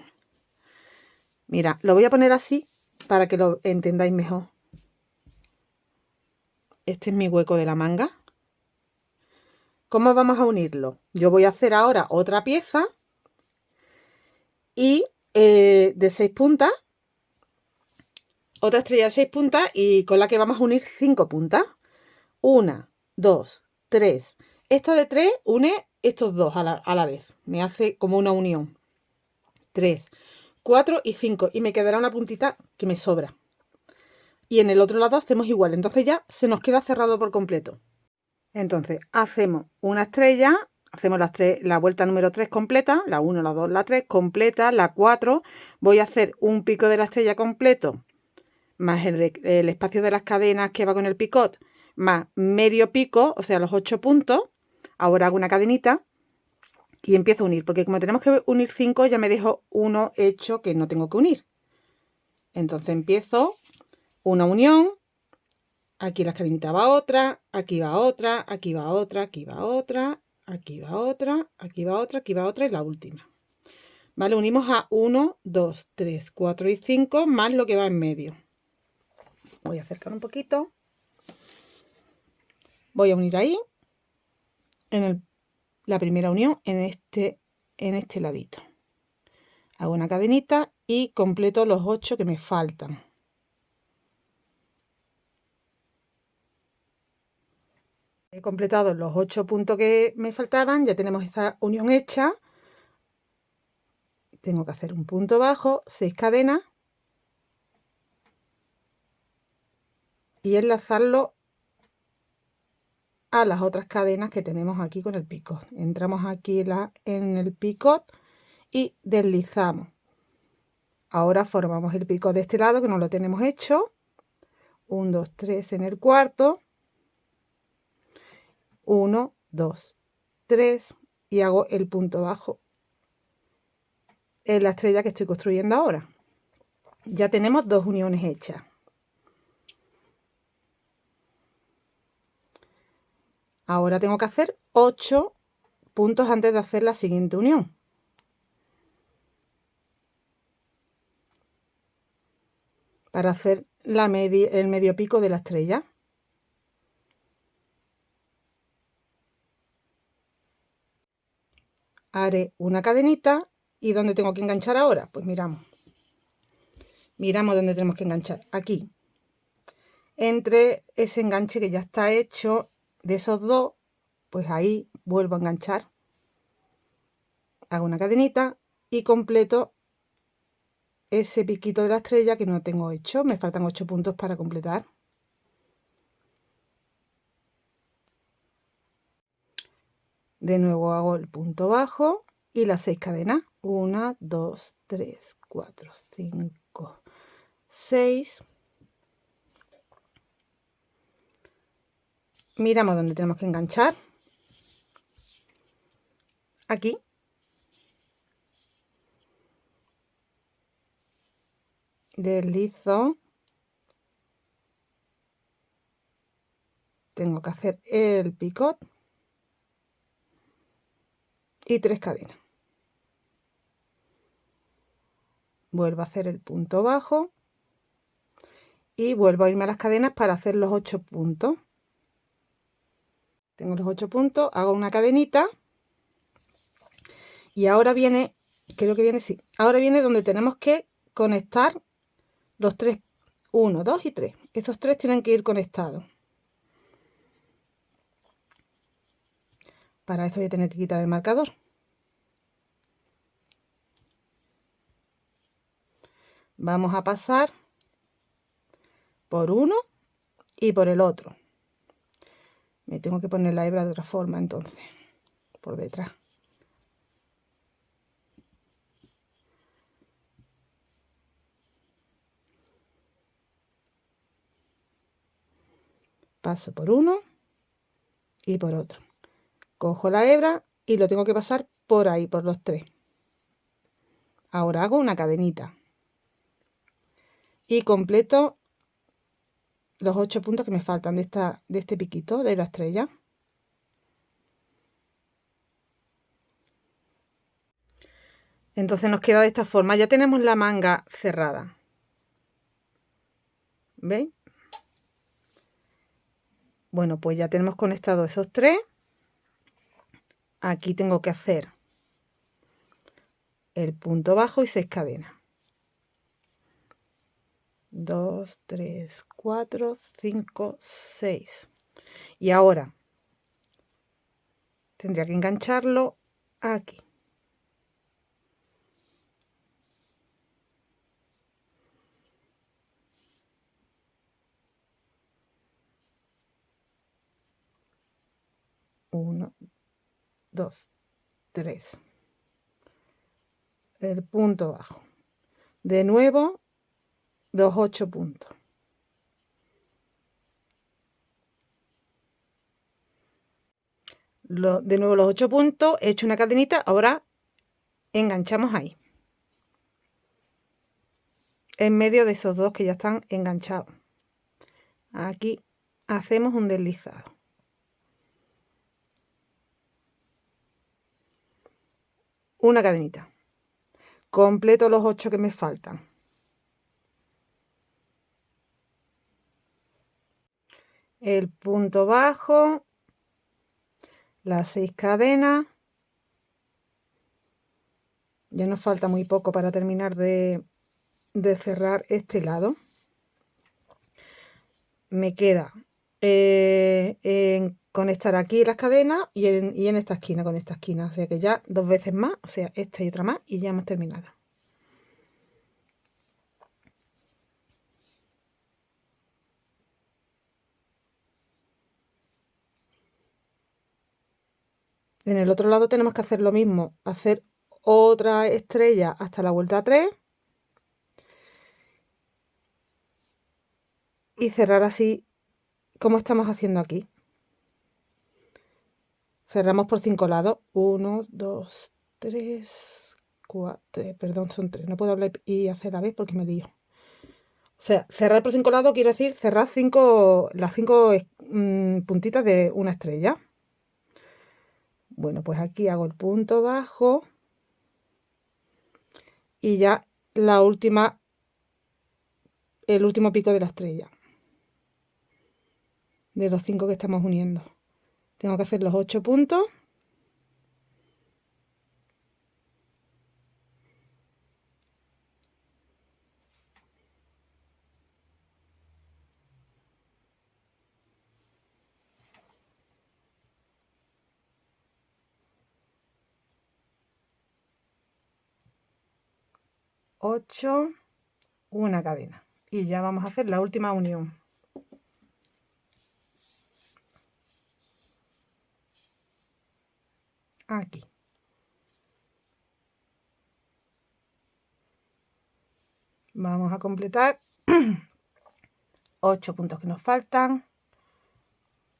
Mira, lo voy a poner así para que lo entendáis mejor. Este es mi hueco de la manga. ¿Cómo vamos a unirlo? Yo voy a hacer ahora otra pieza y de 6 puntas, otra estrella de 6 puntas y con la que vamos a unir 5 puntas. 1, 2, 3. Esta de 3 une estos dos a la vez. Me hace como una unión. 3, 4 y 5. Y me quedará una puntita que me sobra. Y en el otro lado hacemos igual. Entonces ya se nos queda cerrado por completo. Entonces hacemos una estrella, hacemos la vuelta número 3 completa, la 1, la 2, la 3 completa, la 4. Voy a hacer un pico de la estrella completo, más el espacio de las cadenas que va con el picot, más medio pico, o sea, los 8 puntos. Ahora hago una cadenita y empiezo a unir, porque como tenemos que unir 5, ya me dejo uno hecho que no tengo que unir. Entonces empiezo una unión. Aquí la cadenita va otra, aquí va otra, aquí va otra, aquí va otra, aquí va otra, aquí va otra, aquí va otra y la última. ¿Vale? Unimos a 1, 2, 3, 4 y 5 más lo que va en medio. Voy a acercar un poquito. Voy a unir ahí, en la primera unión, en este ladito. Hago una cadenita y completo los 8 que me faltan. He completado los 8 puntos que me faltaban, ya tenemos esta unión hecha. Tengo que hacer un punto bajo, 6 cadenas y enlazarlo a las otras cadenas que tenemos aquí con el picot. Entramos aquí en el picot y deslizamos. Ahora formamos el picot de este lado que no lo tenemos hecho. 1, 2, 3 en el cuarto. 1, 2, 3 y hago el punto bajo en la estrella que estoy construyendo ahora. Ya tenemos 2 uniones hechas. Ahora tengo que hacer 8 puntos antes de hacer la siguiente unión. Para hacer el medio pico de la estrella. Haré una cadenita. ¿Y dónde tengo que enganchar ahora? Pues miramos. Miramos dónde tenemos que enganchar. Aquí. Entre ese enganche que ya está hecho de esos dos, pues ahí vuelvo a enganchar. Hago una cadenita y completo ese piquito de la estrella que no tengo hecho. Me faltan 8 puntos para completar. De nuevo hago el punto bajo y las 6 cadenas. 1, 2, 3, 4, 5, 6. Miramos dónde tenemos que enganchar. Aquí. Deslizo. Tengo que hacer el picot y 3 cadenas. Vuelvo a hacer el punto bajo y vuelvo a irme a las cadenas para hacer los 8 puntos. Tengo los 8 puntos, hago una cadenita y ahora viene, creo que viene, sí, ahora viene donde tenemos que conectar los 3, 1, 2 y 3. Estos 3 tienen que ir conectados. Para eso voy a tener que quitar el marcador. Vamos a pasar por uno y por el otro. Me tengo que poner la hebra de otra forma entonces, por detrás. Paso por uno y por otro. Cojo la hebra y lo tengo que pasar por ahí, por los 3. Ahora hago una cadenita y completo los 8 puntos que me faltan de este piquito de la estrella. Entonces nos queda de esta forma. Ya tenemos la manga cerrada. ¿Veis? Bueno, pues ya tenemos conectados esos 3. Aquí tengo que hacer el punto bajo y 6 cadenas. 2, 3, 4, 5, 6. Y ahora tendría que engancharlo aquí. Uno, 2, 3. El punto bajo. De nuevo, los 8 puntos. De nuevo los 8 puntos, he hecho una cadenita, ahora enganchamos ahí. En medio de esos dos que ya están enganchados. Aquí hacemos un deslizado. Una cadenita. Completo los 8 que me faltan. El punto bajo, las 6 cadenas. Ya nos falta muy poco para terminar de cerrar este lado. Me queda conectar aquí las cadenas y en esta esquina con esta esquina. O sea que ya 2 veces más, o sea, esta y otra más, y ya hemos terminado. En el otro lado tenemos que hacer lo mismo, hacer otra estrella hasta la vuelta 3 y cerrar así como estamos haciendo aquí. Cerramos por 5 lados. 1, 2, 3, 4, perdón, son 3. No puedo hablar y hacer a la vez porque me lío. O sea, cerrar por 5 lados quiere decir cerrar las 5 puntitas de una estrella. Bueno, pues aquí hago el punto bajo y ya el último pico de la estrella. De los 5 que estamos uniendo. Tengo que hacer los 8 puntos. Ocho, una cadena. Y ya vamos a hacer la última unión. Aquí. Vamos a completar 8 puntos que nos faltan.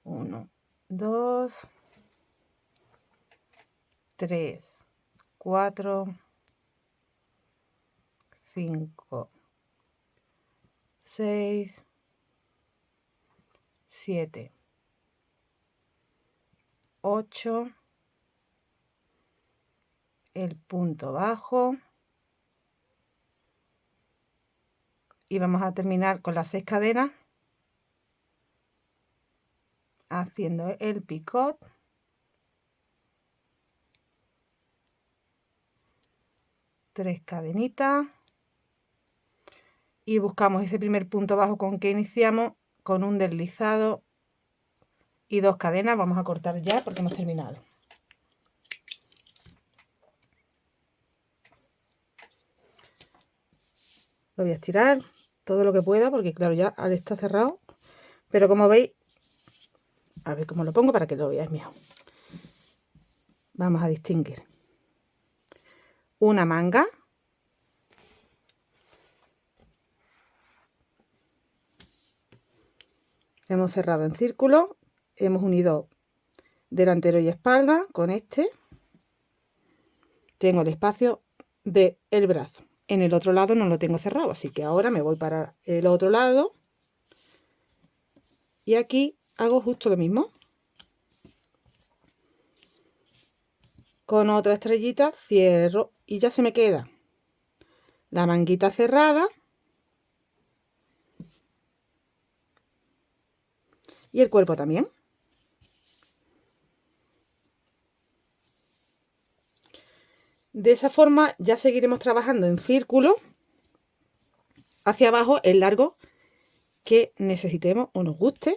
1, 2, 3, 4, 5, 6, 7, 8, el punto bajo y vamos a terminar con las 6 cadenas haciendo el picot, tres cadenitas y buscamos ese primer punto bajo con que iniciamos con un deslizado y 2 cadenas. Vamos a cortar ya porque hemos terminado. Lo voy a estirar todo lo que pueda porque claro, ya al estar cerrado, pero como veis, a ver cómo lo pongo para que lo veáis mejor. Vamos a distinguir una manga, hemos cerrado en círculo, hemos unido delantero y espalda con este, tengo el espacio del brazo. En el otro lado no lo tengo cerrado, así que ahora me voy para el otro lado y aquí hago justo lo mismo. Con otra estrellita cierro y ya se me queda la manguita cerrada y el cuerpo también. De esa forma ya seguiremos trabajando en círculo hacia abajo el largo que necesitemos o nos guste.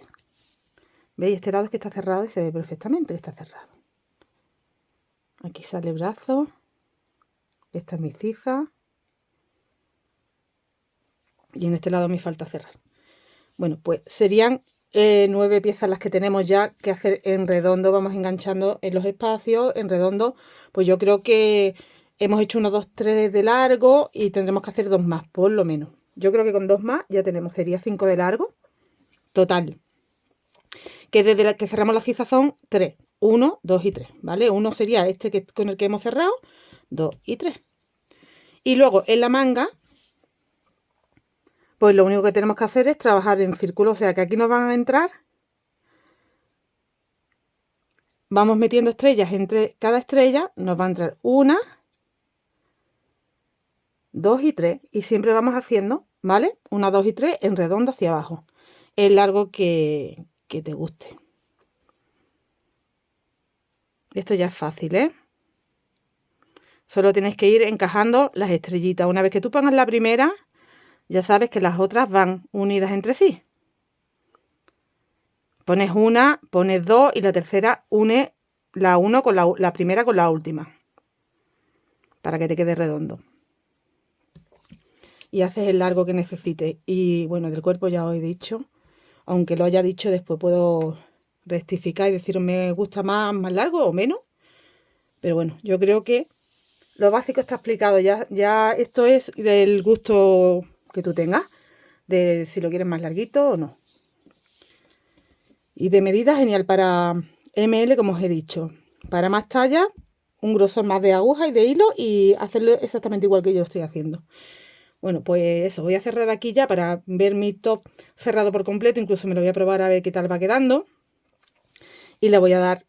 ¿Veis? Este lado es que está cerrado y se ve perfectamente que está cerrado. Aquí sale el brazo. Esta es mi ciza. Y en este lado me falta cerrar. Bueno, pues serían 9 piezas las que tenemos ya que hacer en redondo. Vamos enganchando en los espacios. En redondo, pues yo creo que hemos hecho 1, 2, 3 de largo y tendremos que hacer 2 más, por lo menos. Yo creo que con 2 más ya tenemos, sería 5 de largo. Total. Que desde la que cerramos la ciza son 3. 1, 2 y 3, ¿vale? 1 sería este que, con el que hemos cerrado. 2 y 3. Y luego en la manga, pues lo único que tenemos que hacer es trabajar en círculo. O sea que aquí nos van a entrar. Vamos metiendo estrellas entre cada estrella. Nos va a entrar 1, 2 y 3. Y siempre vamos haciendo, ¿vale? 1, 2 y 3 en redondo hacia abajo. El largo que te guste. Esto ya es fácil, ¿eh? Solo tienes que ir encajando las estrellitas. Una vez que tú pongas la primera, ya sabes que las otras van unidas entre sí. Pones una, pones 2 y la tercera une la 1 con la primera con la última. Para que te quede redondo. Y haces el largo que necesites. Y bueno, del cuerpo ya os he dicho. Aunque lo haya dicho, después puedo rectificar y decir me gusta más largo o menos. Pero bueno, yo creo que lo básico está explicado. Ya esto es del gusto que tú tengas. De si lo quieres más larguito o no. Y de medida genial para ML, como os he dicho. Para más talla, un grosor más de aguja y de hilo y hacerlo exactamente igual que yo lo estoy haciendo. Bueno, pues eso, voy a cerrar aquí ya para ver mi top cerrado por completo. Incluso me lo voy a probar a ver qué tal va quedando. Y le voy a dar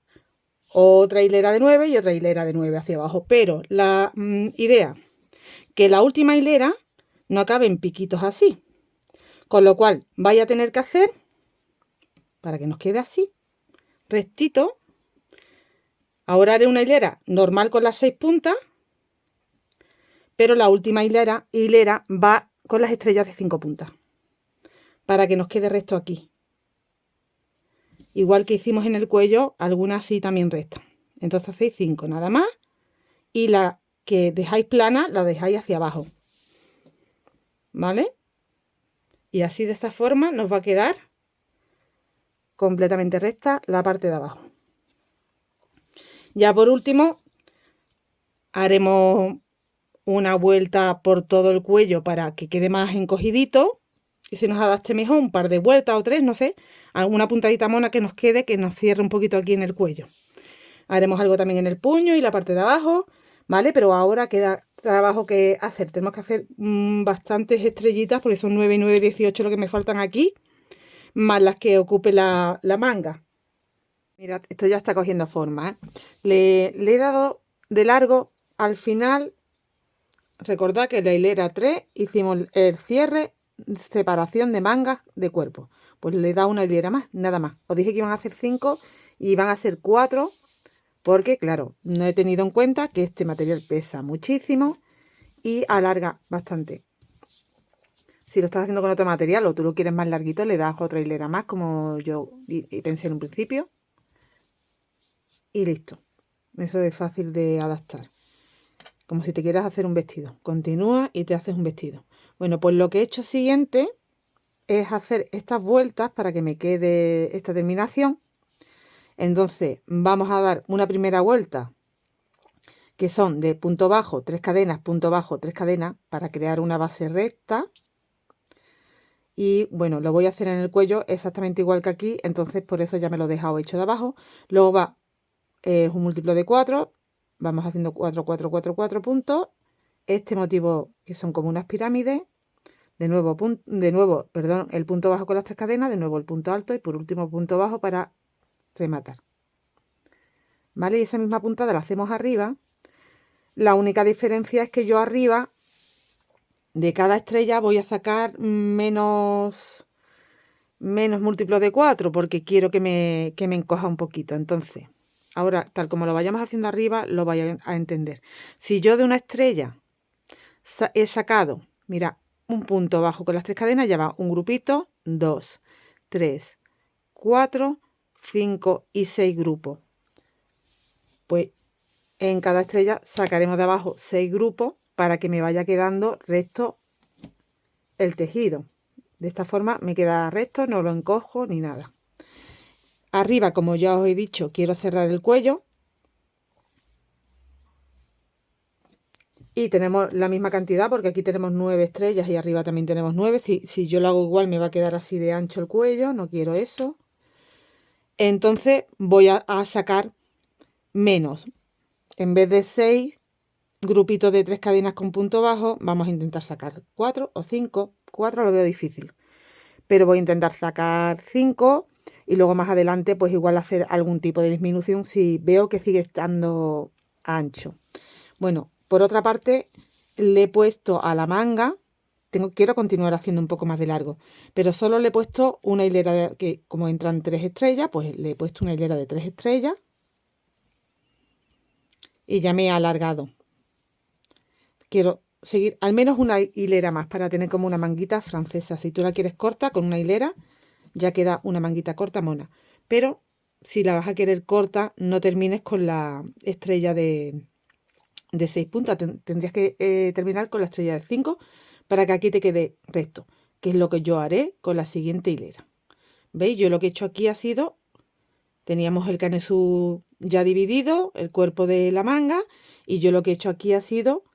otra hilera de 9 y otra hilera de 9 hacia abajo. Pero la idea, que la última hilera no acabe en piquitos así. Con lo cual, vaya a tener que hacer, para que nos quede así, rectito. Ahora haré una hilera normal con las 6 puntas. Pero la última hilera va con las estrellas de 5 puntas. Para que nos quede recto aquí. Igual que hicimos en el cuello, algunas sí también rectas. Entonces hacéis 5 nada más. Y la que dejáis plana, la dejáis hacia abajo. ¿Vale? Y así de esta forma nos va a quedar completamente recta la parte de abajo. Ya por último, haremos una vuelta por todo el cuello para que quede más encogidito y se nos adapte mejor, un par de vueltas o 3, no sé, alguna puntadita mona que nos quede, que nos cierre un poquito aquí en el cuello. Haremos algo también en el puño y la parte de abajo, ¿vale? Pero ahora queda trabajo que hacer. Tenemos que hacer bastantes estrellitas porque son 9 y 9, 18 lo que me faltan aquí, más las que ocupe la manga. Mirad, esto ya está cogiendo forma, ¿eh? Le he dado de largo al final. Recordad que en la hilera 3 hicimos el cierre separación de mangas de cuerpo. Pues le da una hilera más, nada más. Os dije que iban a hacer 5 y van a ser 4, porque claro, no he tenido en cuenta que este material pesa muchísimo y alarga bastante. Si lo estás haciendo con otro material o tú lo quieres más larguito, le das otra hilera más, como yo pensé en un principio. Y listo. Eso es fácil de adaptar. Como si te quieras hacer un vestido. Continúa y te haces un vestido. Bueno, pues lo que he hecho siguiente es hacer estas vueltas para que me quede esta terminación. Entonces vamos a dar una primera vuelta que son de punto bajo, 3 cadenas, punto bajo, 3 cadenas para crear una base recta. Y bueno, lo voy a hacer en el cuello exactamente igual que aquí, entonces por eso ya me lo he dejado hecho de abajo. Luego va un múltiplo de 4, vamos haciendo 4, 4, 4, 4 puntos. Este motivo que son como unas pirámides. De nuevo, el punto bajo con las 3 cadenas, de nuevo el punto alto y por último punto bajo para rematar. ¿Vale? Y esa misma puntada la hacemos arriba. La única diferencia es que yo arriba de cada estrella voy a sacar menos múltiplo de 4 porque quiero que me encoja un poquito. Entonces, ahora, tal como lo vayamos haciendo arriba, lo vais a entender. Si yo de una estrella he sacado, mira, un punto bajo con las 3 cadenas, ya va un grupito, 2, 3, 4, 5 y 6 grupos. Pues en cada estrella sacaremos de abajo 6 grupos para que me vaya quedando recto el tejido. De esta forma me queda recto, no lo encojo ni nada. Arriba, como ya os he dicho, quiero cerrar el cuello. Y tenemos la misma cantidad porque aquí tenemos 9 estrellas y arriba también tenemos 9. Si yo lo hago igual me va a quedar así de ancho el cuello, no quiero eso. Entonces voy a sacar menos. En vez de 6 grupitos de 3 cadenas con punto bajo, vamos a intentar sacar 4 o 5. 4 lo veo difícil, pero voy a intentar sacar 5 y luego más adelante pues igual hacer algún tipo de disminución si veo que sigue estando ancho. Bueno, por otra parte le he puesto a la manga, quiero continuar haciendo un poco más de largo, pero solo le he puesto una hilera que como entran 3 estrellas, pues le he puesto una hilera de 3 estrellas y ya me he alargado. Quiero seguir al menos una hilera más para tener como una manguita francesa. Si tú la quieres corta con una hilera, ya queda una manguita corta mona. Pero si la vas a querer corta, no termines con la estrella de 6 puntas. Tendrías que terminar con la estrella de 5 para que aquí te quede recto, que es lo que yo haré con la siguiente hilera. ¿Veis? Yo lo que he hecho aquí ha sido, teníamos el canesú ya dividido, el cuerpo de la manga, y yo lo que he hecho aquí ha sido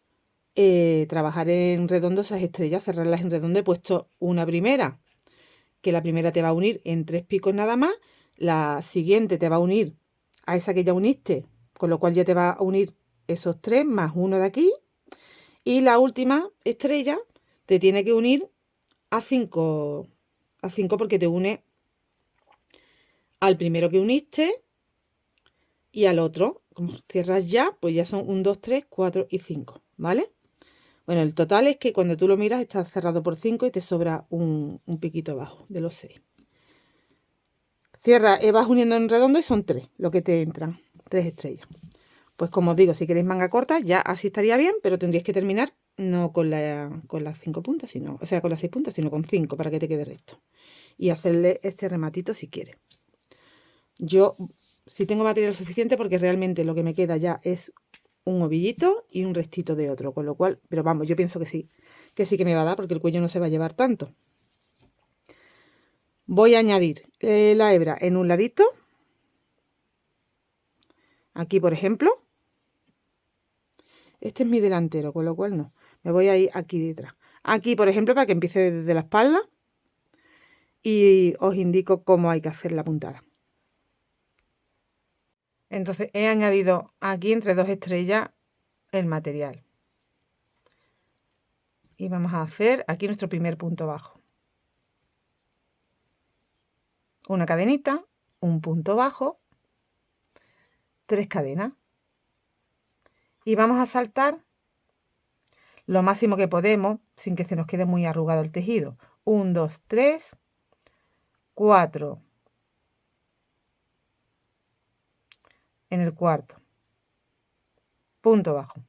trabajar en redondo esas estrellas, cerrarlas en redondo. He puesto una primera, que la primera te va a unir en 3 picos nada más, la siguiente te va a unir a esa que ya uniste, con lo cual ya te va a unir esos 3 más uno de aquí, y la última estrella te tiene que unir a 5 porque te une al primero que uniste y al otro. Como cierras ya, pues ya son 1, 2, 3, 4 y 5, ¿vale? Bueno, el total es que cuando tú lo miras está cerrado por 5 y te sobra un piquito abajo de los 6. Cierra, vas uniendo en redondo y son 3 lo que te entran, 3 estrellas. Pues como os digo, si queréis manga corta, ya así estaría bien, pero tendríais que terminar no con las 5 puntas, sino, o sea, con las 6 puntas, sino con 5 para que te quede recto. Y hacerle este rematito si quieres. Yo sí tengo material suficiente porque realmente lo que me queda ya es un ovillito y un restito de otro, con lo cual, pero vamos, yo pienso que sí que me va a dar porque el cuello no se va a llevar tanto. Voy a añadir la hebra en un ladito, aquí por ejemplo. Este es mi delantero, con lo cual no, me voy a ir aquí detrás. Aquí por ejemplo para que empiece desde la espalda y os indico cómo hay que hacer la puntada. Entonces he añadido aquí entre 2 estrellas el material. Y vamos a hacer aquí nuestro primer punto bajo. Una cadenita, un punto bajo, 3 cadenas. Y vamos a saltar lo máximo que podemos sin que se nos quede muy arrugado el tejido. 1, 2, 3, 4 en el cuarto, punto bajo,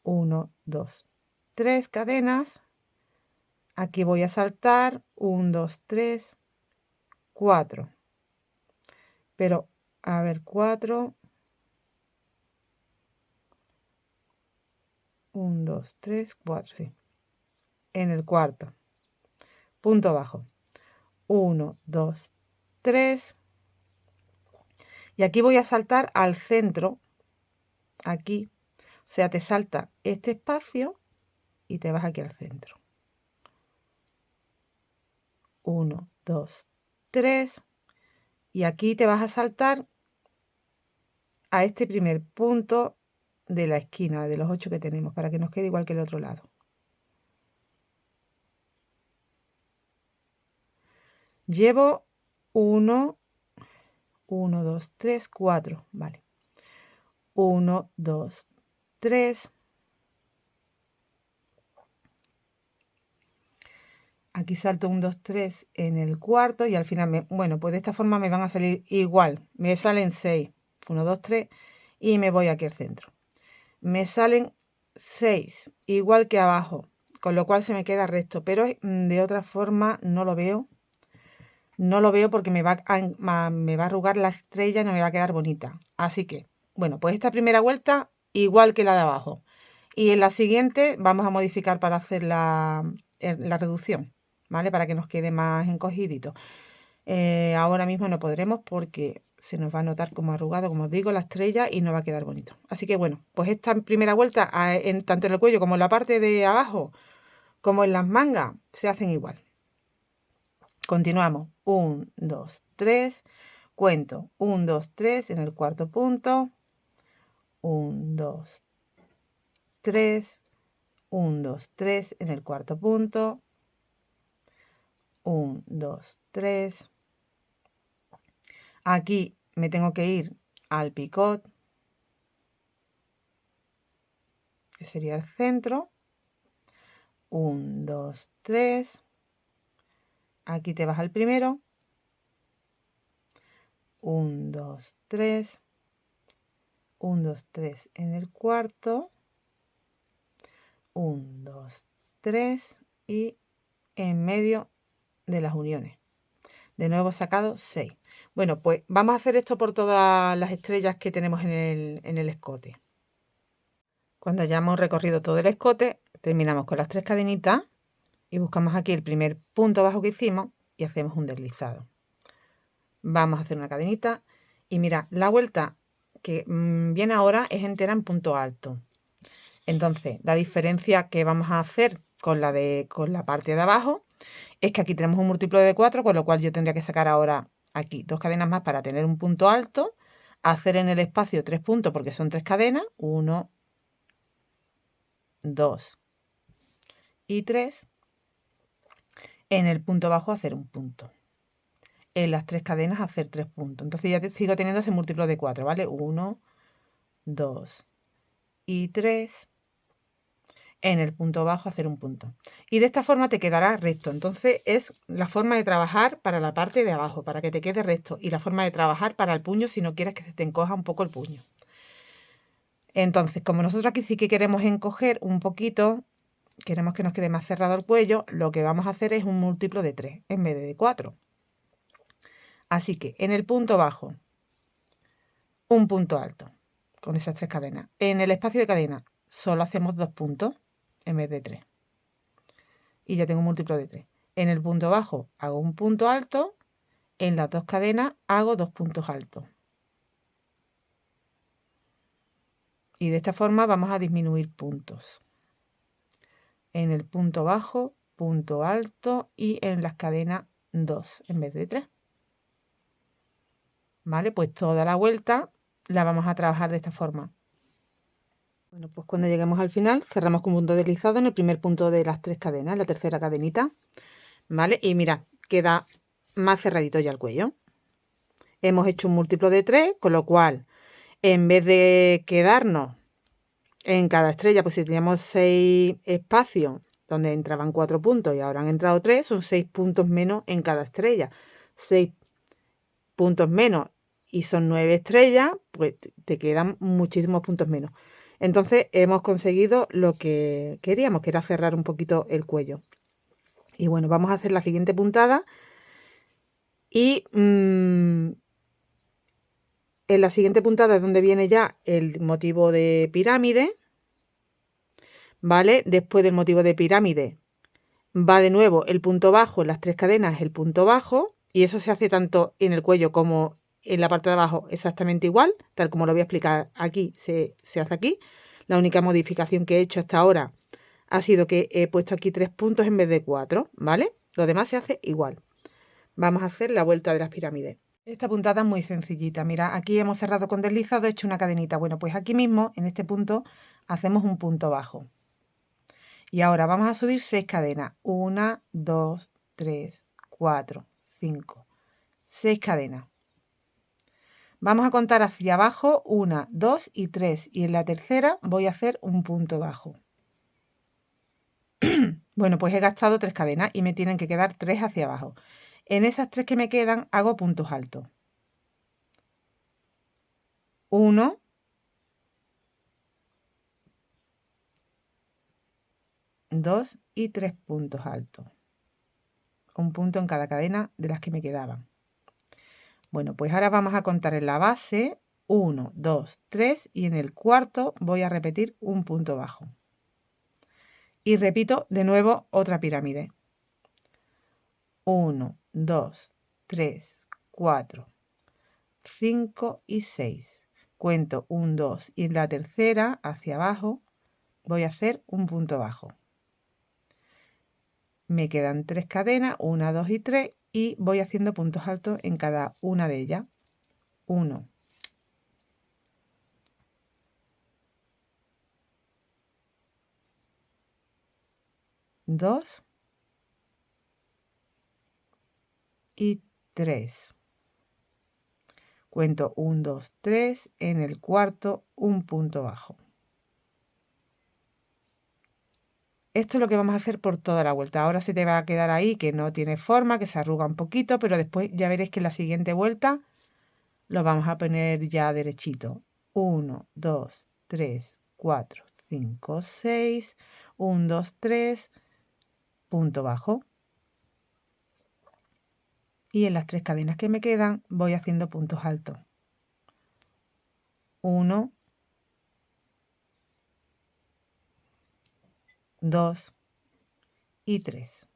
1, 2, 3 cadenas, aquí voy a saltar 1, 2, 3, 4, pero a ver, 4, 1, 2, 3, 4, sí, en el cuarto, punto bajo, 1, 2, 3, y aquí voy a saltar al centro, aquí, o sea, te salta este espacio y te vas aquí al centro. 1, 2, 3, y aquí te vas a saltar a este primer punto de la esquina de los 8 que tenemos para que nos quede igual que el otro lado. Llevo 1, 1, 2, 3, 4, vale. 1, 2, 3. Aquí salto 1, 2, 3 en el cuarto y al final, bueno, pues de esta forma me van a salir igual. Me salen 6, 1, 2, 3 y me voy aquí al centro. Me salen 6, igual que abajo, con lo cual se me queda recto, pero de otra forma no lo veo. No lo veo porque me va a arrugar la estrella y no me va a quedar bonita. Así que, bueno, pues esta primera vuelta igual que la de abajo. Y en la siguiente vamos a modificar para hacer la reducción, ¿vale? Para que nos quede más encogidito. Ahora mismo no podremos porque se nos va a notar como arrugado, como os digo, la estrella y no va a quedar bonito. Así que bueno, pues esta primera vuelta, tanto en el cuello como en la parte de abajo, como en las mangas, se hacen igual. Continuamos. 1, 2, 3. Cuento 1, 2, 3 en el cuarto punto. 1, 2, 3. 1, 2, 3 en el cuarto punto. 1, 2, 3. Aquí me tengo que ir al picot, que sería el centro. 1, 2, 3. Aquí te vas al primero. 1, 2, 3. 1, 2, 3 en el cuarto. 1, 2, 3 y en medio de las uniones. De nuevo sacado 6. Bueno, pues vamos a hacer esto por todas las estrellas que tenemos en el escote. Cuando hayamos recorrido todo el escote, terminamos con las 3 cadenitas y buscamos aquí el primer punto bajo que hicimos y hacemos un deslizado. Vamos a hacer una cadenita y mira, la vuelta que viene ahora es entera en punto alto. Entonces, la diferencia que vamos a hacer con la parte de abajo es que aquí tenemos un múltiplo de 4, con lo cual yo tendría que sacar ahora aquí 2 cadenas más para tener un punto alto, hacer en el espacio 3 puntos porque son 3 cadenas, 1, 2 y 3, en el punto bajo hacer un punto, en las 3 cadenas hacer 3 puntos, entonces ya sigo teniendo ese múltiplo de 4, ¿vale? 1, 2 y 3, en el punto bajo hacer un punto. Y de esta forma te quedará recto. Entonces es la forma de trabajar para la parte de abajo, para que te quede recto. Y la forma de trabajar para el puño si no quieres que se te encoja un poco el puño. Entonces, como nosotros aquí sí que queremos encoger un poquito, queremos que nos quede más cerrado el cuello, lo que vamos a hacer es un múltiplo de 3 en vez de 4. Así que en el punto bajo, un punto alto, con esas 3 cadenas. En el espacio de cadena solo hacemos 2 puntos en vez de 3. Y ya tengo un múltiplo de 3. En el punto bajo hago un punto alto, en las 2 cadenas hago 2 puntos altos. Y de esta forma vamos a disminuir puntos. En el punto bajo, punto alto y en las cadenas 2 en vez de 3. ¿Vale? Pues toda la vuelta la vamos a trabajar de esta forma. Bueno, pues cuando lleguemos al final cerramos con punto deslizado en el primer punto de las 3 cadenas, la tercera cadenita, ¿vale? Y mira, queda más cerradito ya el cuello. Hemos hecho un múltiplo de 3, con lo cual en vez de quedarnos en cada estrella, pues si teníamos 6 espacios donde entraban 4 puntos y ahora han entrado 3, son 6 puntos menos en cada estrella. 6 puntos menos y son 9 estrellas, pues te quedan muchísimos puntos menos. Entonces hemos conseguido lo que queríamos, que era cerrar un poquito el cuello. Y bueno, vamos a hacer la siguiente puntada y en la siguiente puntada es donde viene ya el motivo de pirámide, ¿vale? Después del motivo de pirámide va de nuevo el punto bajo, en las 3 cadenas el punto bajo, y eso se hace tanto en el cuello como en la parte de abajo exactamente igual, tal como lo voy a explicar aquí, se hace aquí. La única modificación que he hecho hasta ahora ha sido que he puesto aquí 3 puntos en vez de 4, ¿vale? Lo demás se hace igual. Vamos a hacer la vuelta de las pirámides. Esta puntada es muy sencillita. Mira, aquí hemos cerrado con deslizado, he hecho una cadenita. Bueno, pues aquí mismo, en este punto, hacemos un punto bajo. Y ahora vamos a subir 6 cadenas. 1, 2, 3, 4, 5, 6 cadenas. Vamos a contar hacia abajo 1, 2 y 3. Y en la tercera voy a hacer un punto bajo. Bueno, pues he gastado 3 cadenas y me tienen que quedar 3 hacia abajo. En esas 3 que me quedan hago puntos altos. 1, 2 y 3 puntos altos. Un punto en cada cadena de las que me quedaban. Bueno, pues ahora vamos a contar en la base 1, 2, 3 y en el cuarto voy a repetir un punto bajo. Y repito de nuevo otra pirámide. 1, 2, 3, 4, 5 y 6. Cuento 1, 2 y en la tercera hacia abajo voy a hacer un punto bajo. Me quedan 3 cadenas, 1, 2 y 3 y voy haciendo puntos altos en cada una de ellas. 1, 2 y 3. Cuento 1, 2, 3, en el cuarto un punto bajo. Esto es lo que vamos a hacer por toda la vuelta. Ahora se te va a quedar ahí que no tiene forma, que se arruga un poquito, pero después ya veréis que en la siguiente vuelta lo vamos a poner ya derechito. 1, 2, 3, 4, 5, 6, 1, 2, 3, punto bajo. Y en las 3 cadenas que me quedan voy haciendo puntos altos. 1, 2 y 3.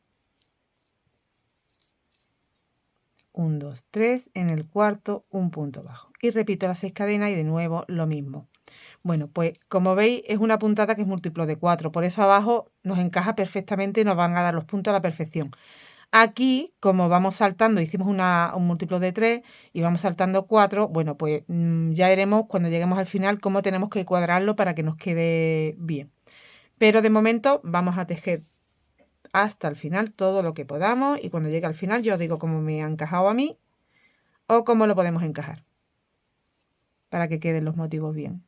1, 2, 3, en el cuarto un punto bajo. Y repito las 6 cadenas y de nuevo lo mismo. Bueno, pues como veis es una puntada que es múltiplo de 4, por eso abajo nos encaja perfectamente y nos van a dar los puntos a la perfección. Aquí, como vamos saltando, hicimos un múltiplo de 3 y vamos saltando 4, bueno, pues ya veremos cuando lleguemos al final cómo tenemos que cuadrarlo para que nos quede bien. Pero de momento vamos a tejer hasta el final todo lo que podamos y cuando llegue al final yo os digo cómo me ha encajado a mí o cómo lo podemos encajar para que queden los motivos bien.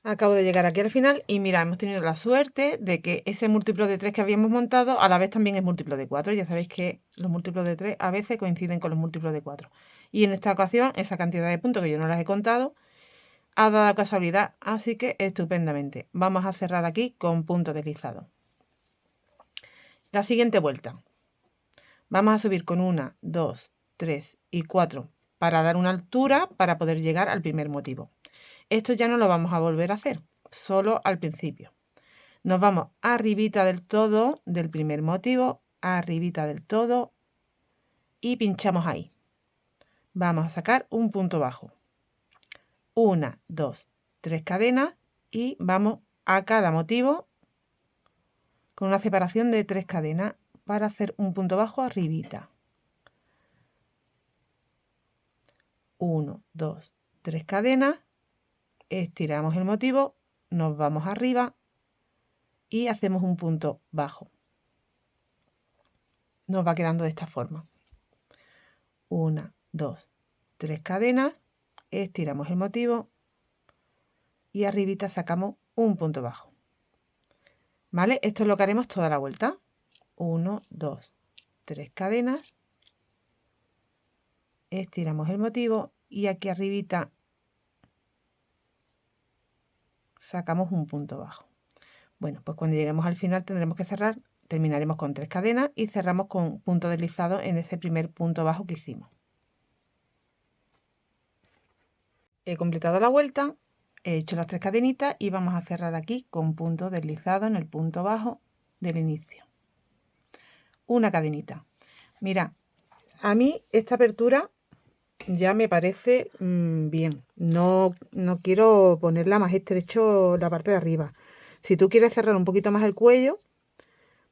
Acabo de llegar aquí al final y mira, hemos tenido la suerte de que ese múltiplo de 3 que habíamos montado a la vez también es múltiplo de 4. Ya sabéis que los múltiplos de 3 a veces coinciden con los múltiplos de 4. Y en esta ocasión, esa cantidad de puntos que yo no las he contado, ha dado casualidad, así que estupendamente. Vamos a cerrar aquí con punto deslizado. La siguiente vuelta. Vamos a subir con 1, 2, 3 y 4 para dar una altura para poder llegar al primer motivo. Esto ya no lo vamos a volver a hacer, solo al principio. Nos vamos arribita del todo del primer motivo, arribita del todo y pinchamos ahí. Vamos a sacar un punto bajo. 1, 2, 3 cadenas y vamos a cada motivo con una separación de 3 cadenas para hacer un punto bajo arribita. 1, 2, 3 cadenas, estiramos el motivo, nos vamos arriba y hacemos un punto bajo. Nos va quedando de esta forma. 1, 2, 3 cadenas, estiramos el motivo y arribita sacamos un punto bajo. ¿Vale? Esto es lo que haremos toda la vuelta. 1, 2, 3 cadenas. Estiramos el motivo y aquí arribita sacamos un punto bajo. Bueno, pues cuando lleguemos al final tendremos que cerrar, terminaremos con 3 cadenas y cerramos con punto deslizado en ese primer punto bajo que hicimos. He completado la vuelta, he hecho las 3 cadenitas y vamos a cerrar aquí con punto deslizado en el punto bajo del inicio. Una cadenita. Mira, a mí esta apertura ya me parece bien. No quiero ponerla más estrecho la parte de arriba. Si tú quieres cerrar un poquito más el cuello,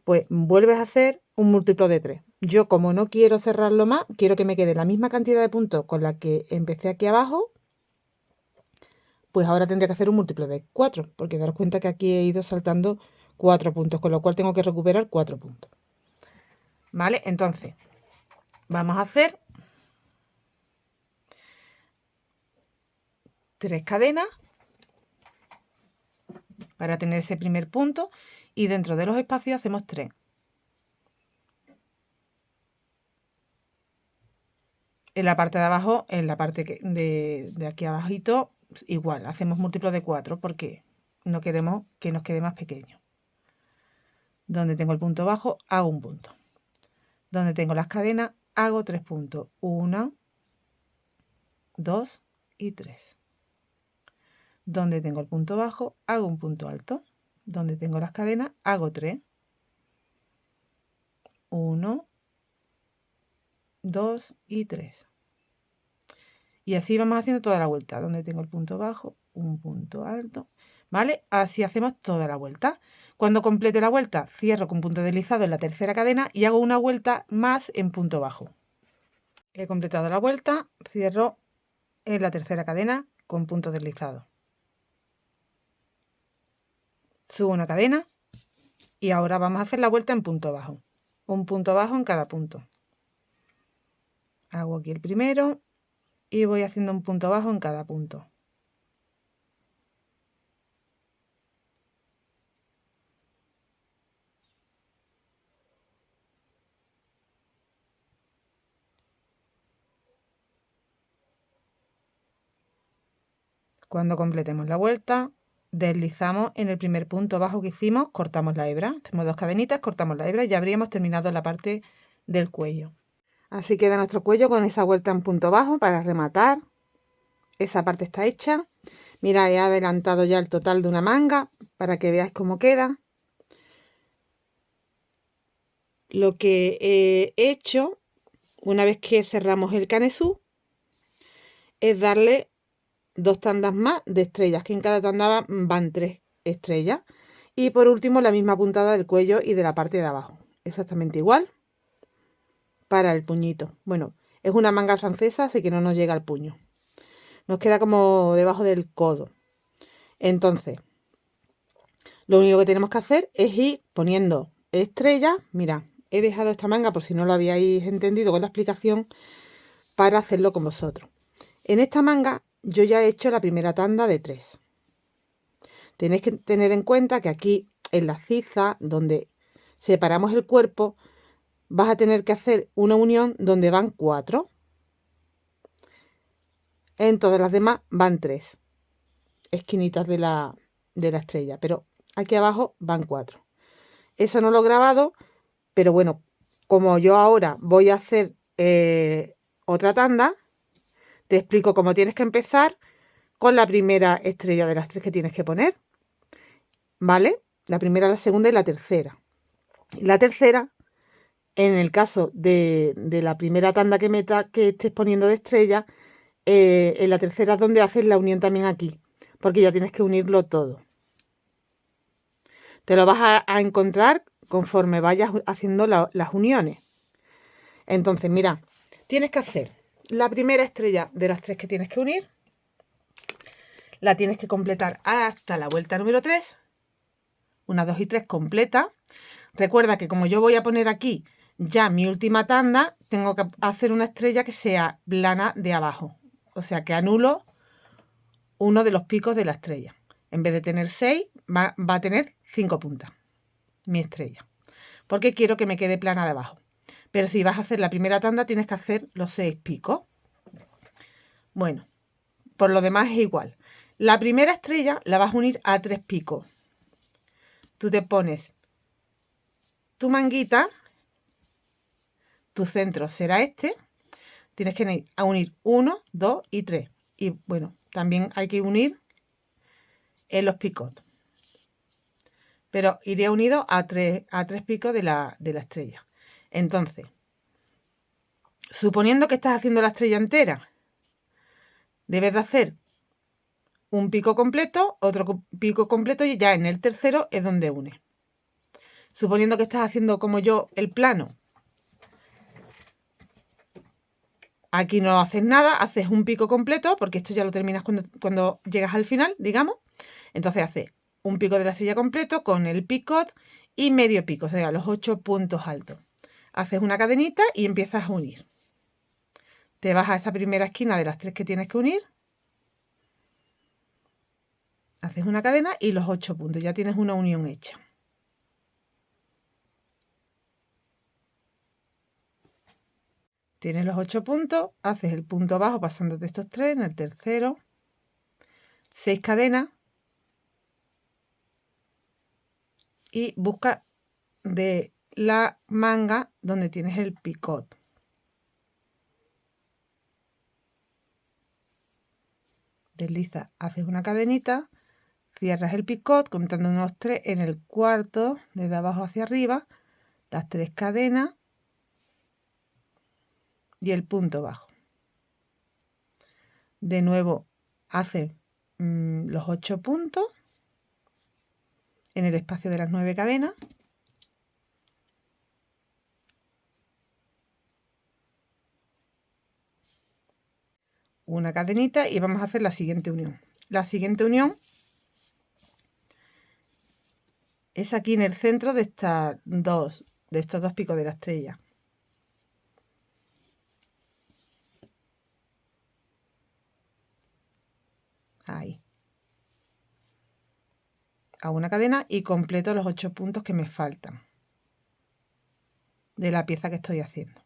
pues vuelves a hacer un múltiplo de 3. Yo, como no quiero cerrarlo más, quiero que me quede la misma cantidad de puntos con la que empecé aquí abajo, pues ahora tendría que hacer un múltiplo de 4, porque daros cuenta que aquí he ido saltando 4 puntos, con lo cual tengo que recuperar 4 puntos. ¿Vale? Entonces, vamos a hacer 3 cadenas para tener ese primer punto y dentro de los espacios hacemos 3. En la parte de abajo, en la parte de aquí abajito, igual, hacemos múltiplo de 4 porque no queremos que nos quede más pequeño. Donde tengo el punto bajo, hago un punto. Donde tengo las cadenas, hago 3 puntos. 1, 2 y 3. Donde tengo el punto bajo, hago un punto alto. Donde tengo las cadenas, hago 3. 1, 2 y 3. Y así vamos haciendo toda la vuelta. Donde tengo el punto bajo, un punto alto. ¿Vale? Así hacemos toda la vuelta. Cuando complete la vuelta, cierro con punto deslizado en la tercera cadena y hago una vuelta más en punto bajo. He completado la vuelta, cierro en la tercera cadena con punto deslizado. Subo una cadena y ahora vamos a hacer la vuelta en punto bajo. Un punto bajo en cada punto. Hago aquí el primero y voy haciendo un punto bajo en cada punto. Cuando completemos la vuelta, deslizamos en el primer punto bajo que hicimos, cortamos la hebra, hacemos 2 cadenitas, cortamos la hebra y ya habríamos terminado la parte del cuello. Así queda nuestro cuello con esa vuelta en punto bajo para rematar. Esa parte está hecha. Mira, he adelantado ya el total de una manga para que veáis cómo queda. Lo que he hecho, una vez que cerramos el canesú, es darle 2 tandas más de estrellas, que en cada tanda van 3 estrellas. Y por último la misma puntada del cuello y de la parte de abajo. Exactamente igual para el puñito. Bueno, es una manga francesa, así que no nos llega al puño. Nos queda como debajo del codo. Entonces, lo único que tenemos que hacer es ir poniendo estrellas. Mira, he dejado esta manga por si no lo habíais entendido con la explicación para hacerlo con vosotros. En esta manga yo ya he hecho la primera tanda de 3. Tenéis que tener en cuenta que aquí en la ciza, donde separamos el cuerpo, vas a tener que hacer una unión donde van 4. En todas las demás van 3 esquinitas de la estrella, pero aquí abajo van 4. Eso no lo he grabado, pero bueno, como yo ahora voy a hacer otra tanda, te explico cómo tienes que empezar con la primera estrella de las 3 que tienes que poner, ¿vale? La primera, la segunda y la tercera. Y la tercera, en el caso de la primera tanda que estés poniendo de estrella, en la tercera es donde haces la unión también aquí, porque ya tienes que unirlo todo. Te lo vas a encontrar conforme vayas haciendo las uniones. Entonces, mira, tienes que hacer la primera estrella de las 3 que tienes que unir. La tienes que completar hasta la vuelta número 3. 1, 2 y 3 completa. Recuerda que como yo voy a poner aquí ya mi última tanda, tengo que hacer una estrella que sea plana de abajo. O sea que anulo uno de los picos de la estrella. En vez de tener 6, va a tener 5 puntas. mi estrella, porque quiero que me quede plana de abajo. Pero si vas a hacer la primera tanda tienes que hacer los 6 picos. Bueno, por lo demás es igual. La primera estrella la vas a unir a 3 picos. Tú te pones tu manguita, tu centro será este. Tienes que ir a unir 1, 2 y 3. Y bueno, también hay que unir en los picots. Pero iría unido a tres picos de la estrella. Entonces, suponiendo que estás haciendo la estrella entera, debes de hacer un pico completo, otro pico completo y ya en el tercero es donde une. Suponiendo que estás haciendo como yo el plano, aquí no haces nada, haces un pico completo, porque esto ya lo terminas cuando llegas al final, digamos. Entonces haces un pico de la estrella completo con el picot y medio pico, o sea, los 8 puntos altos. Haces una cadenita y empiezas a unir. Te vas a esa primera esquina de las 3 que tienes que unir. Haces una cadena y los 8 puntos. Ya tienes una unión hecha. Tienes los 8 puntos, haces el punto bajo pasándote estos 3 en el tercero. 6 cadenas. Y busca de la manga donde tienes el picot. Desliza, haces una cadenita, cierras el picot contando unos 3 en el cuarto, desde abajo hacia arriba, las 3 cadenas y el punto bajo. De nuevo haces los 8 puntos en el espacio de las 9 cadenas. Una cadenita y vamos a hacer la siguiente unión. La siguiente unión es aquí en el centro de estos dos picos de la estrella. Ahí. Hago una cadena y completo los 8 puntos que me faltan de la pieza que estoy haciendo.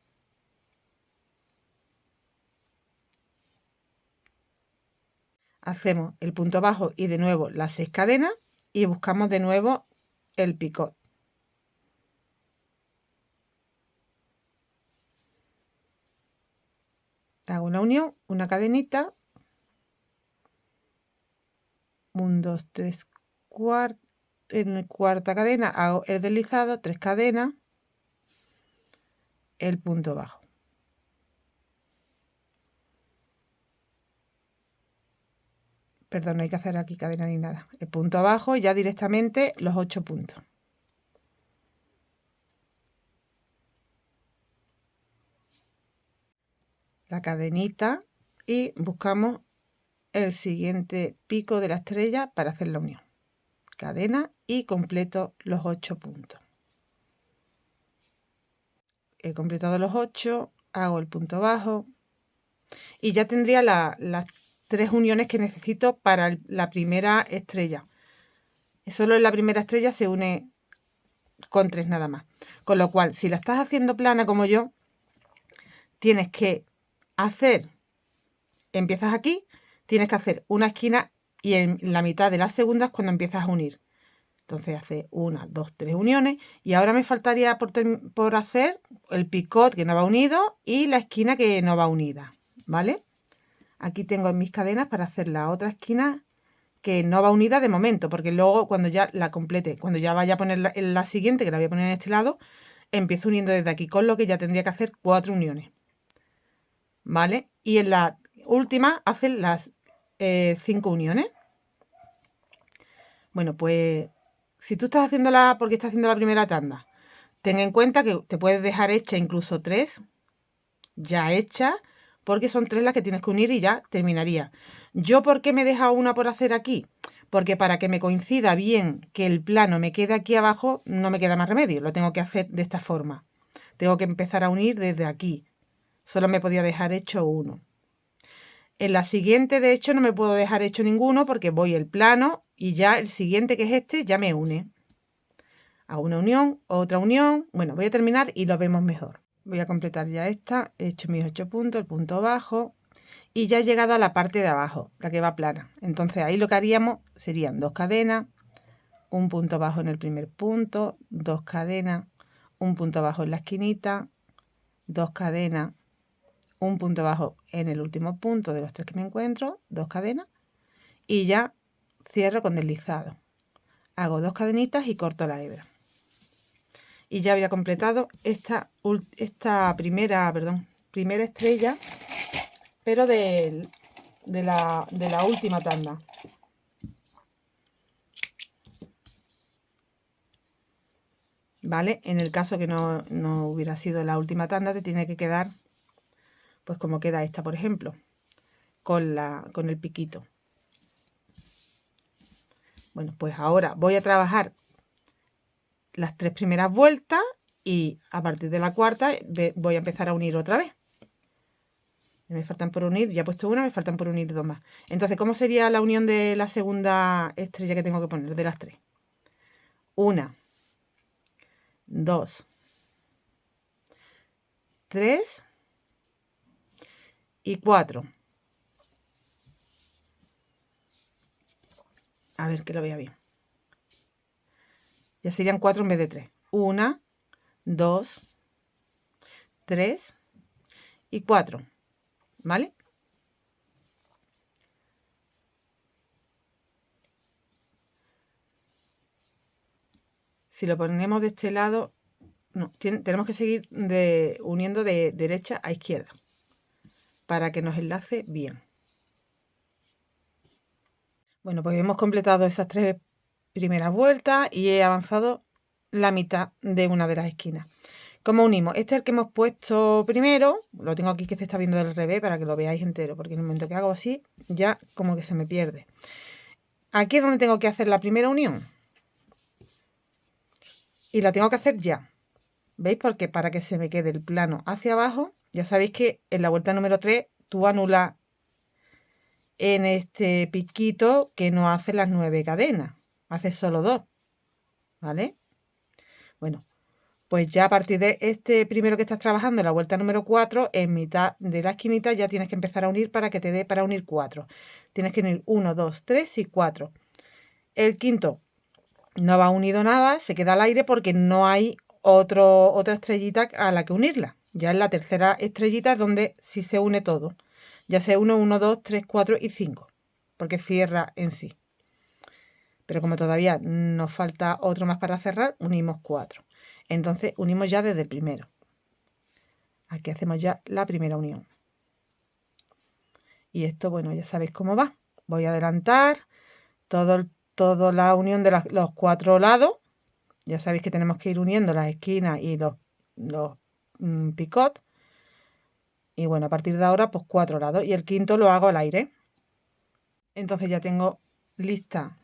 Hacemos el punto bajo y de nuevo las 6 cadenas y buscamos de nuevo el picot. Hago una unión, una cadenita, 1, 2, 3, en cuarta cadena hago el deslizado, 3 cadenas, el punto bajo. Perdón, no hay que hacer aquí cadena ni nada. El punto abajo, ya directamente los 8 puntos. La cadenita y buscamos el siguiente pico de la estrella para hacer la unión. Cadena y completo los 8 puntos. He completado los 8, hago el punto bajo y ya tendría las 3 uniones que necesito para la primera estrella. Solo en la primera estrella se une con 3 nada más. Con lo cual, si la estás haciendo plana como yo, tienes que hacer, empiezas aquí, tienes que hacer una esquina y en la mitad de la segunda es cuando empiezas a unir. Entonces hace 1, 2, 3 uniones y ahora me faltaría por hacer el picot que no va unido y la esquina que no va unida, ¿vale? Aquí tengo en mis cadenas para hacer la otra esquina que no va unida de momento, porque luego cuando ya la complete, cuando ya vaya a poner la siguiente, que la voy a poner en este lado, empiezo uniendo desde aquí, con lo que ya tendría que hacer 4 uniones, ¿vale? Y en la última hacen las 5 uniones. Bueno, pues si tú estás haciéndola porque estás haciendo la primera tanda, ten en cuenta que te puedes dejar hecha incluso 3 ya hechas, porque son 3 las que tienes que unir y ya terminaría. ¿Yo por qué me he dejado una por hacer aquí? Porque para que me coincida bien que el plano me quede aquí abajo, no me queda más remedio, lo tengo que hacer de esta forma. Tengo que empezar a unir desde aquí. Solo me podía dejar hecho uno. En la siguiente, de hecho, no me puedo dejar hecho ninguno porque voy el plano y ya el siguiente, que es este, ya me une. Hago una unión, otra unión. Bueno, voy a terminar y lo vemos mejor. Voy a completar ya esta. He hecho mis 8 puntos, el punto bajo. Y ya he llegado a la parte de abajo, la que va plana. Entonces ahí lo que haríamos serían 2 cadenas, un punto bajo en el primer punto, 2 cadenas, un punto bajo en la esquinita, 2 cadenas, un punto bajo en el último punto de los 3 que me encuentro, 2 cadenas, y ya cierro con deslizado. Hago 2 cadenitas y corto la hebra. Y ya había completado esta primera estrella, pero de la última tanda. ¿Vale? En el caso que no hubiera sido la última tanda, te tiene que quedar, pues como queda esta, por ejemplo, con el piquito. Bueno, pues ahora voy a trabajar las 3 primeras vueltas y a partir de la cuarta voy a empezar a unir otra vez. Me faltan por unir, ya he puesto una, me faltan por unir 2 más. Entonces, ¿cómo sería la unión de la segunda estrella que tengo que poner, de las 3? 1, 2, 3 y 4. A ver que lo vea bien. Ya serían 4 en vez de 3. 1, 2, 3 y 4. ¿Vale? Si lo ponemos de este lado, no, tenemos que seguir uniendo de derecha a izquierda para que nos enlace bien. Bueno, pues hemos completado esas 3 primeras vueltas y he avanzado la mitad de una de las esquinas. ¿Cómo unimos? Este es el que hemos puesto primero. Lo tengo aquí que se está viendo del revés para que lo veáis entero, porque en el momento que hago así, ya como que se me pierde. Aquí es donde tengo que hacer la primera unión. Y la tengo que hacer ya. ¿Veis? Porque para que se me quede el plano hacia abajo, ya sabéis que en la vuelta número 3 tú anulas en este piquito que no hace las 9 cadenas. Hace solo 2. ¿Vale? Bueno, pues ya a partir de este primero que estás trabajando, en la vuelta número 4, en mitad de la esquinita ya tienes que empezar a unir para que te dé para unir 4. Tienes que unir 1, 2, 3 y 4. El quinto no va unido nada, se queda al aire porque no hay otra estrellita a la que unirla. Ya en la tercera estrellita es donde sí se une todo. Ya se une 1, 2, 3, 4 y 5, porque cierra en sí. Pero como todavía nos falta otro más para cerrar, unimos 4. Entonces unimos ya desde el primero. Aquí hacemos ya la primera unión. Y esto, bueno, ya sabéis cómo va. Voy a adelantar toda la unión de los 4 lados. Ya sabéis que tenemos que ir uniendo las esquinas y los picot. Y bueno, a partir de ahora, pues 4 lados. Y el quinto lo hago al aire. Entonces ya tengo lista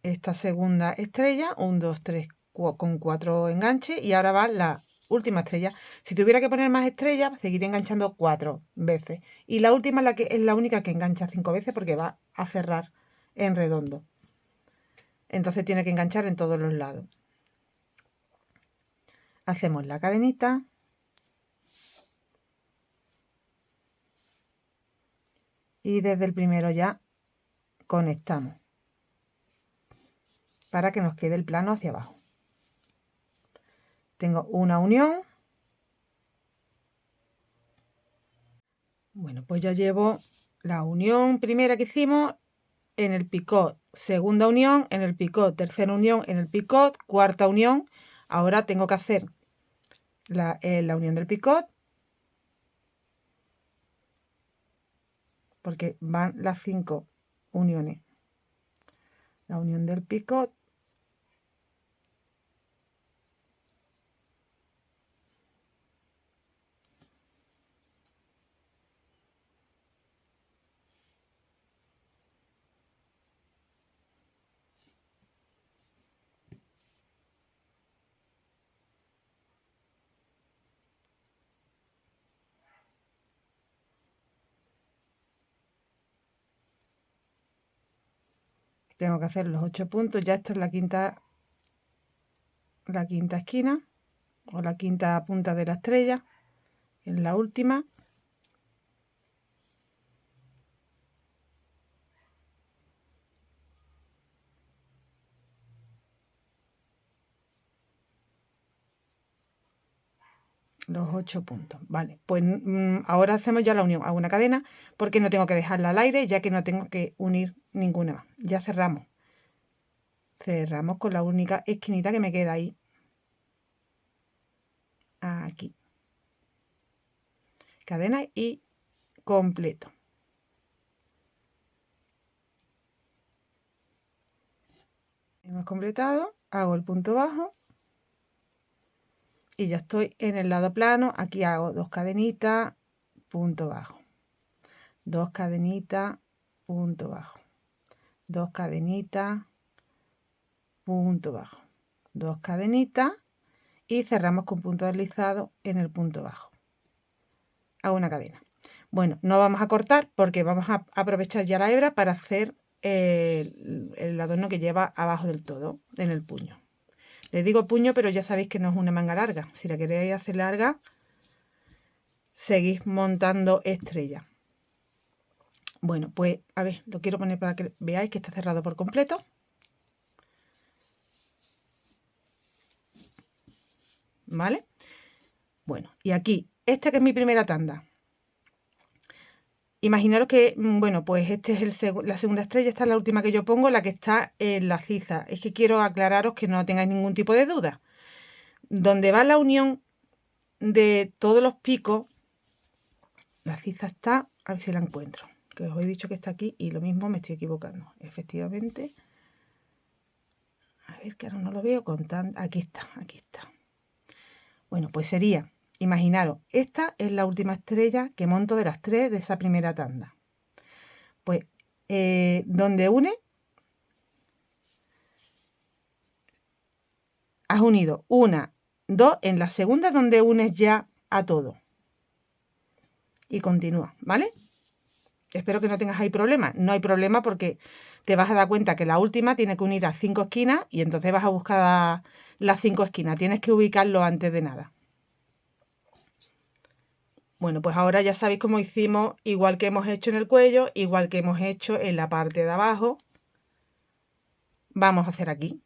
esta segunda estrella. 1, 2, 3, con 4 enganches. Y ahora va la última estrella. Si tuviera que poner más estrellas, seguiré enganchando 4 veces. Y la última es la única que engancha 5 veces porque va a cerrar en redondo. Entonces tiene que enganchar en todos los lados. Hacemos la cadenita. Y desde el primero ya conectamos para que nos quede el plano hacia abajo. Tengo una unión. Bueno, pues ya llevo la unión primera que hicimos en el picot, segunda unión en el picot, tercera unión en el picot, cuarta unión. Ahora tengo que hacer la unión del picot, porque van las 5 uniones. La unión del picot, tengo que hacer los 8 puntos. Ya esta es la quinta la quinta esquina o la quinta punta de la estrella, en la última. Los 8 puntos. Vale, pues ahora hacemos ya la unión. Hago una cadena porque no tengo que dejarla al aire, ya que no tengo que unir ninguna más. Ya cerramos. Cerramos con la única esquinita que me queda ahí. Aquí. Cadena y completo. Hemos completado. Hago el punto bajo. Y ya estoy en el lado plano. Aquí hago 2 cadenitas, punto bajo. 2 cadenitas, punto bajo. 2 cadenitas, punto bajo. 2 cadenitas y cerramos con punto deslizado en el punto bajo. Hago una cadena. Bueno, no vamos a cortar porque vamos a aprovechar ya la hebra para hacer el adorno que lleva abajo del todo, en el puño. Les digo puño, pero ya sabéis que no es una manga larga. Si la queréis hacer larga, seguís montando estrella. Bueno, pues a ver, lo quiero poner para que veáis que está cerrado por completo. ¿Vale? Bueno, y aquí, esta que es mi primera tanda. Imaginaros que, bueno, pues este es la segunda estrella, esta es la última que yo pongo, la que está en la ciza. Es que quiero aclararos que no tengáis ningún tipo de duda. Donde va la unión de todos los picos, la ciza está, a ver si la encuentro, que os he dicho que está aquí y lo mismo me estoy equivocando. Efectivamente, a ver que ahora no lo veo con tan... Aquí está, aquí está. Bueno, pues sería, imaginaros, esta es la última estrella que monto de las 3 de esa primera tanda. Pues, donde une, has unido 1, 2, en la segunda donde unes ya a todo. Y continúa, ¿vale? Espero que no tengas ahí problema. No hay problema porque te vas a dar cuenta que la última tiene que unir a 5 esquinas y entonces vas a buscar las 5 esquinas. Tienes que ubicarlo antes de nada. Bueno, pues ahora ya sabéis cómo hicimos, igual que hemos hecho en el cuello, igual que hemos hecho en la parte de abajo. Vamos a hacer aquí.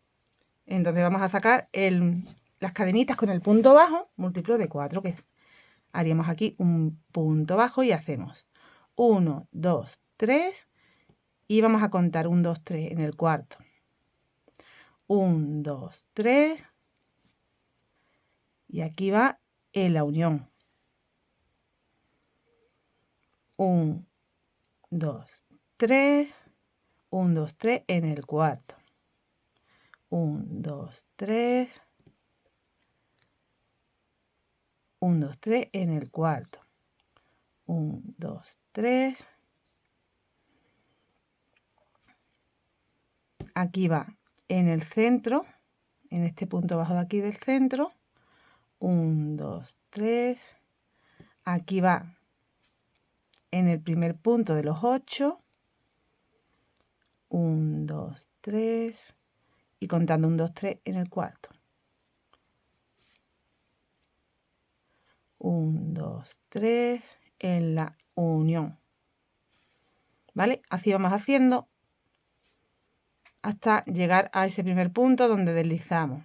Entonces vamos a sacar las cadenitas con el punto bajo, múltiplo de 4, que haríamos aquí un punto bajo y hacemos 1, 2, 3 y vamos a contar 1, 2, 3 en el cuarto. 1, 2, 3 y aquí va en la unión. 1, 2, 3, 1, 2, 3 en el cuarto. 1, 2, 3, 1, 2, 3 en el cuarto. 1, 2, 3. Aquí va en el centro, en este punto bajo de aquí del centro. 1, 2, 3. Aquí va en el primer punto de los 8. 1, 2, 3. Y contando 1, 2, 3 en el cuarto. 1, 2, 3 en la unión. ¿Vale? Así vamos haciendo hasta llegar a ese primer punto donde deslizamos.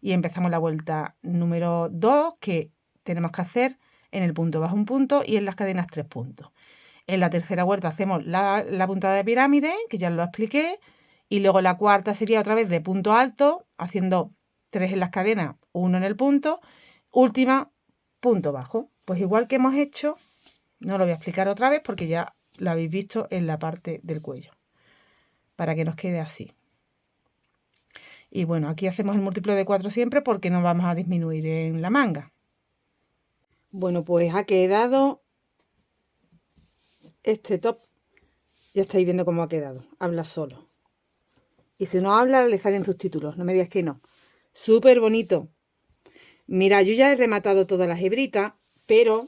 Y empezamos la vuelta número 2, que tenemos que hacer en el punto bajo un punto y en las cadenas 3 puntos. En la tercera vuelta hacemos la puntada de pirámide, que ya lo expliqué, y luego la cuarta sería otra vez de punto alto, haciendo 3 en las cadenas, 1 en el punto, última, punto bajo. Pues igual que hemos hecho, no lo voy a explicar otra vez porque ya lo habéis visto en la parte del cuello, para que nos quede así. Y bueno, aquí hacemos el múltiplo de 4 siempre porque no vamos a disminuir en la manga. Bueno, pues ha quedado este top. Ya estáis viendo cómo ha quedado. Habla solo. Y si no habla, le salen subtítulos. No me digas que no. Súper bonito. Mira, yo ya he rematado todas las hebritas, pero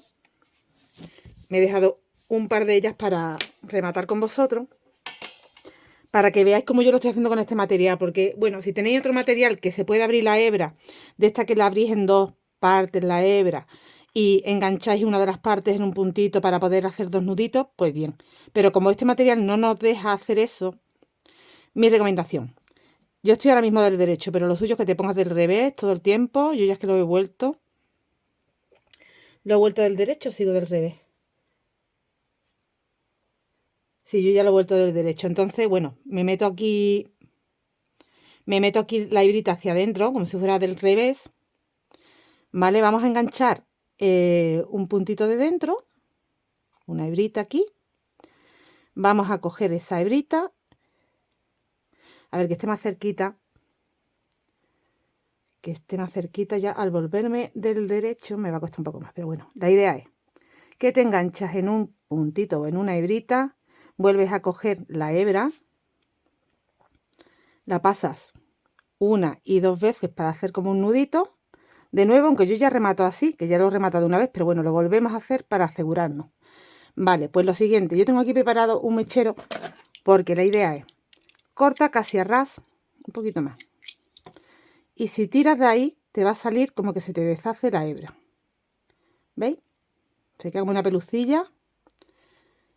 me he dejado un par de ellas para rematar con vosotros. para que veáis cómo yo lo estoy haciendo con este material, porque, bueno, si tenéis otro material que se puede abrir la hebra, de esta que la abrís en dos partes la hebra, y engancháis una de las partes en un puntito para poder hacer dos nuditos, pues bien. Pero como este material no nos deja hacer eso, mi recomendación. Yo estoy ahora mismo del derecho, pero lo suyo es que te pongas del revés todo el tiempo. Yo ya es que lo he vuelto. Lo he vuelto del derecho, sigo del revés. Sí, yo ya lo he vuelto del derecho. Entonces, bueno, me meto aquí la hebrita hacia adentro, como si fuera del revés. Vale, vamos a enganchar un puntito de dentro, una hebrita aquí. Vamos a coger esa hebrita, a ver que esté más cerquita. Que esté más cerquita, ya al volverme del derecho me va a costar un poco más, pero bueno, la idea es que te enganchas en un puntito o en una hebrita, vuelves a coger la hebra, la pasas una y dos veces para hacer como un nudito. De nuevo, aunque yo ya remato así, que ya lo he rematado una vez, pero bueno, lo volvemos a hacer para asegurarnos. Vale, pues lo siguiente, yo tengo aquí preparado un mechero porque la idea es corta casi a ras, un poquito más. Y si tiras de ahí, te va a salir como que se te deshace la hebra. ¿Veis? Se queda como una pelucilla.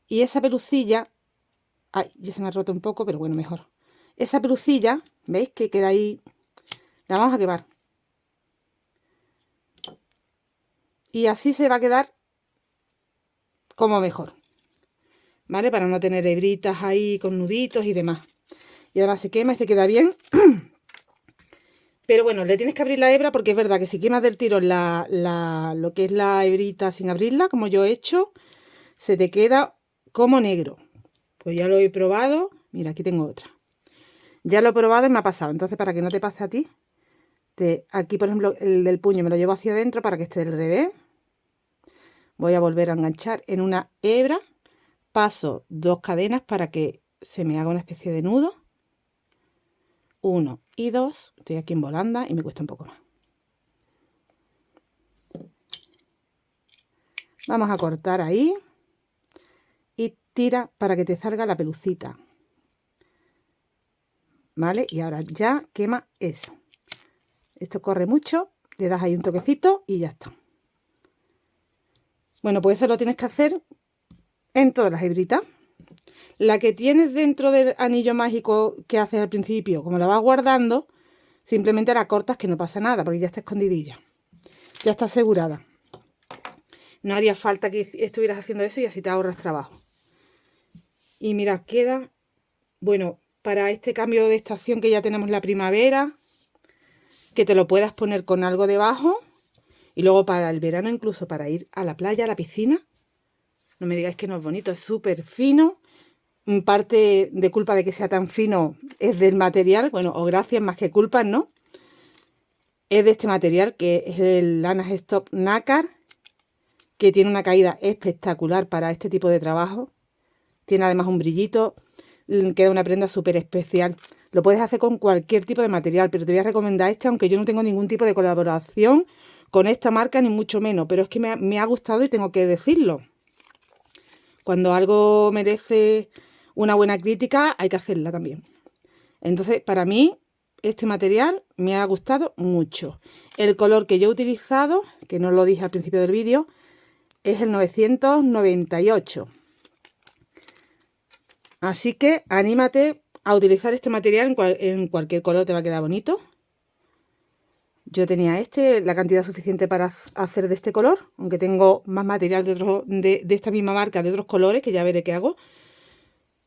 Y esa pelucilla, ay, ya se me ha roto un poco, pero bueno, mejor. Esa pelucilla, ¿veis? Que queda ahí, la vamos a quemar. Y así se va a quedar como mejor. ¿Vale? Para no tener hebritas ahí con nuditos y demás. Y además se quema y se queda bien. Pero bueno, le tienes que abrir la hebra porque es verdad que si quemas del tiro lo que es la hebrita sin abrirla, como yo he hecho, se te queda como negro. Pues ya lo he probado. Mira, aquí tengo otra. Ya lo he probado y me ha pasado. Entonces, para que no te pase a ti, aquí, por ejemplo, el del puño me lo llevo hacia adentro para que esté del revés. Voy a volver a enganchar en una hebra. Paso dos cadenas para que se me haga una especie de nudo. 1 y 2. Estoy aquí en volanda y me cuesta un poco más. Vamos a cortar ahí y tira para que te salga la pelucita. ¿Vale? Y ahora ya quema eso. Esto corre mucho, le das ahí un toquecito y ya está. Bueno, pues eso lo tienes que hacer en todas las hebritas. La que tienes dentro del anillo mágico que haces al principio, como la vas guardando, simplemente la cortas que no pasa nada, porque ya está escondidilla. Ya está asegurada. No haría falta que estuvieras haciendo eso y así te ahorras trabajo. Y mira, queda, bueno, para este cambio de estación que ya tenemos la primavera, que te lo puedas poner con algo debajo. Y luego para el verano, incluso para ir a la playa, a la piscina. No me digáis que no es bonito, es súper fino. Parte de culpa de que sea tan fino es del material, bueno, o gracias más que culpas, ¿no? Es de este material que es el Lana Stop Nácar, que tiene una caída espectacular para este tipo de trabajo. Tiene además un brillito, queda una prenda súper especial. Lo puedes hacer con cualquier tipo de material, pero te voy a recomendar este, aunque yo no tengo ningún tipo de colaboración con esta marca, ni mucho menos, pero es que me ha gustado y tengo que decirlo. Cuando algo merece una buena crítica, hay que hacerla también. Entonces, para mí, este material me ha gustado mucho. El color que yo he utilizado, que no lo dije al principio del vídeo, es el 998. Así que anímate a utilizar este material en cualquier color, te va a quedar bonito. Yo tenía la cantidad suficiente para hacer de este color, aunque tengo más material de esta misma marca, de otros colores, que ya veré qué hago.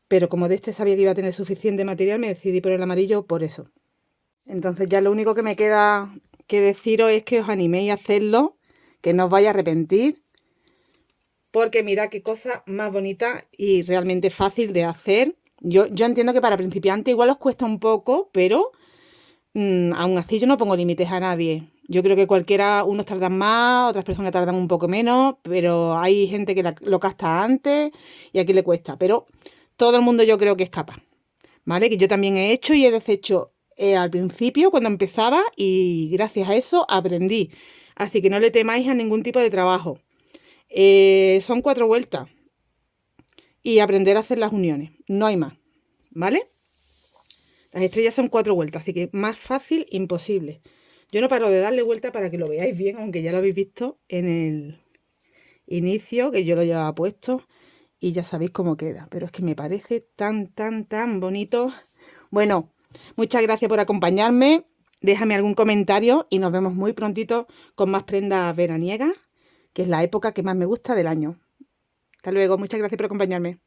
Pero como de este sabía que iba a tener suficiente material, me decidí por el amarillo por eso. Entonces ya lo único que me queda que deciros es que os animéis a hacerlo, que no os vaya a arrepentir. Porque mira qué cosa más bonita y realmente fácil de hacer. Yo entiendo que para principiantes igual os cuesta un poco, pero aún así yo no pongo límites a nadie. Yo creo que unos tardan más, otras personas tardan un poco menos, pero hay gente que lo casta antes y aquí le cuesta. Pero todo el mundo yo creo que es capaz, ¿vale? Que yo también he hecho y he deshecho al principio cuando empezaba y gracias a eso aprendí. Así que no le temáis a ningún tipo de trabajo. Son 4 vueltas y aprender a hacer las uniones, no hay más, ¿vale? Las estrellas son 4 vueltas, así que más fácil imposible. Yo no paro de darle vuelta para que lo veáis bien, aunque ya lo habéis visto en el inicio, que yo lo llevaba puesto y ya sabéis cómo queda. Pero es que me parece tan bonito. Bueno, muchas gracias por acompañarme. Déjame algún comentario y nos vemos muy prontito con más prendas veraniegas, que es la época que más me gusta del año. Hasta luego, muchas gracias por acompañarme.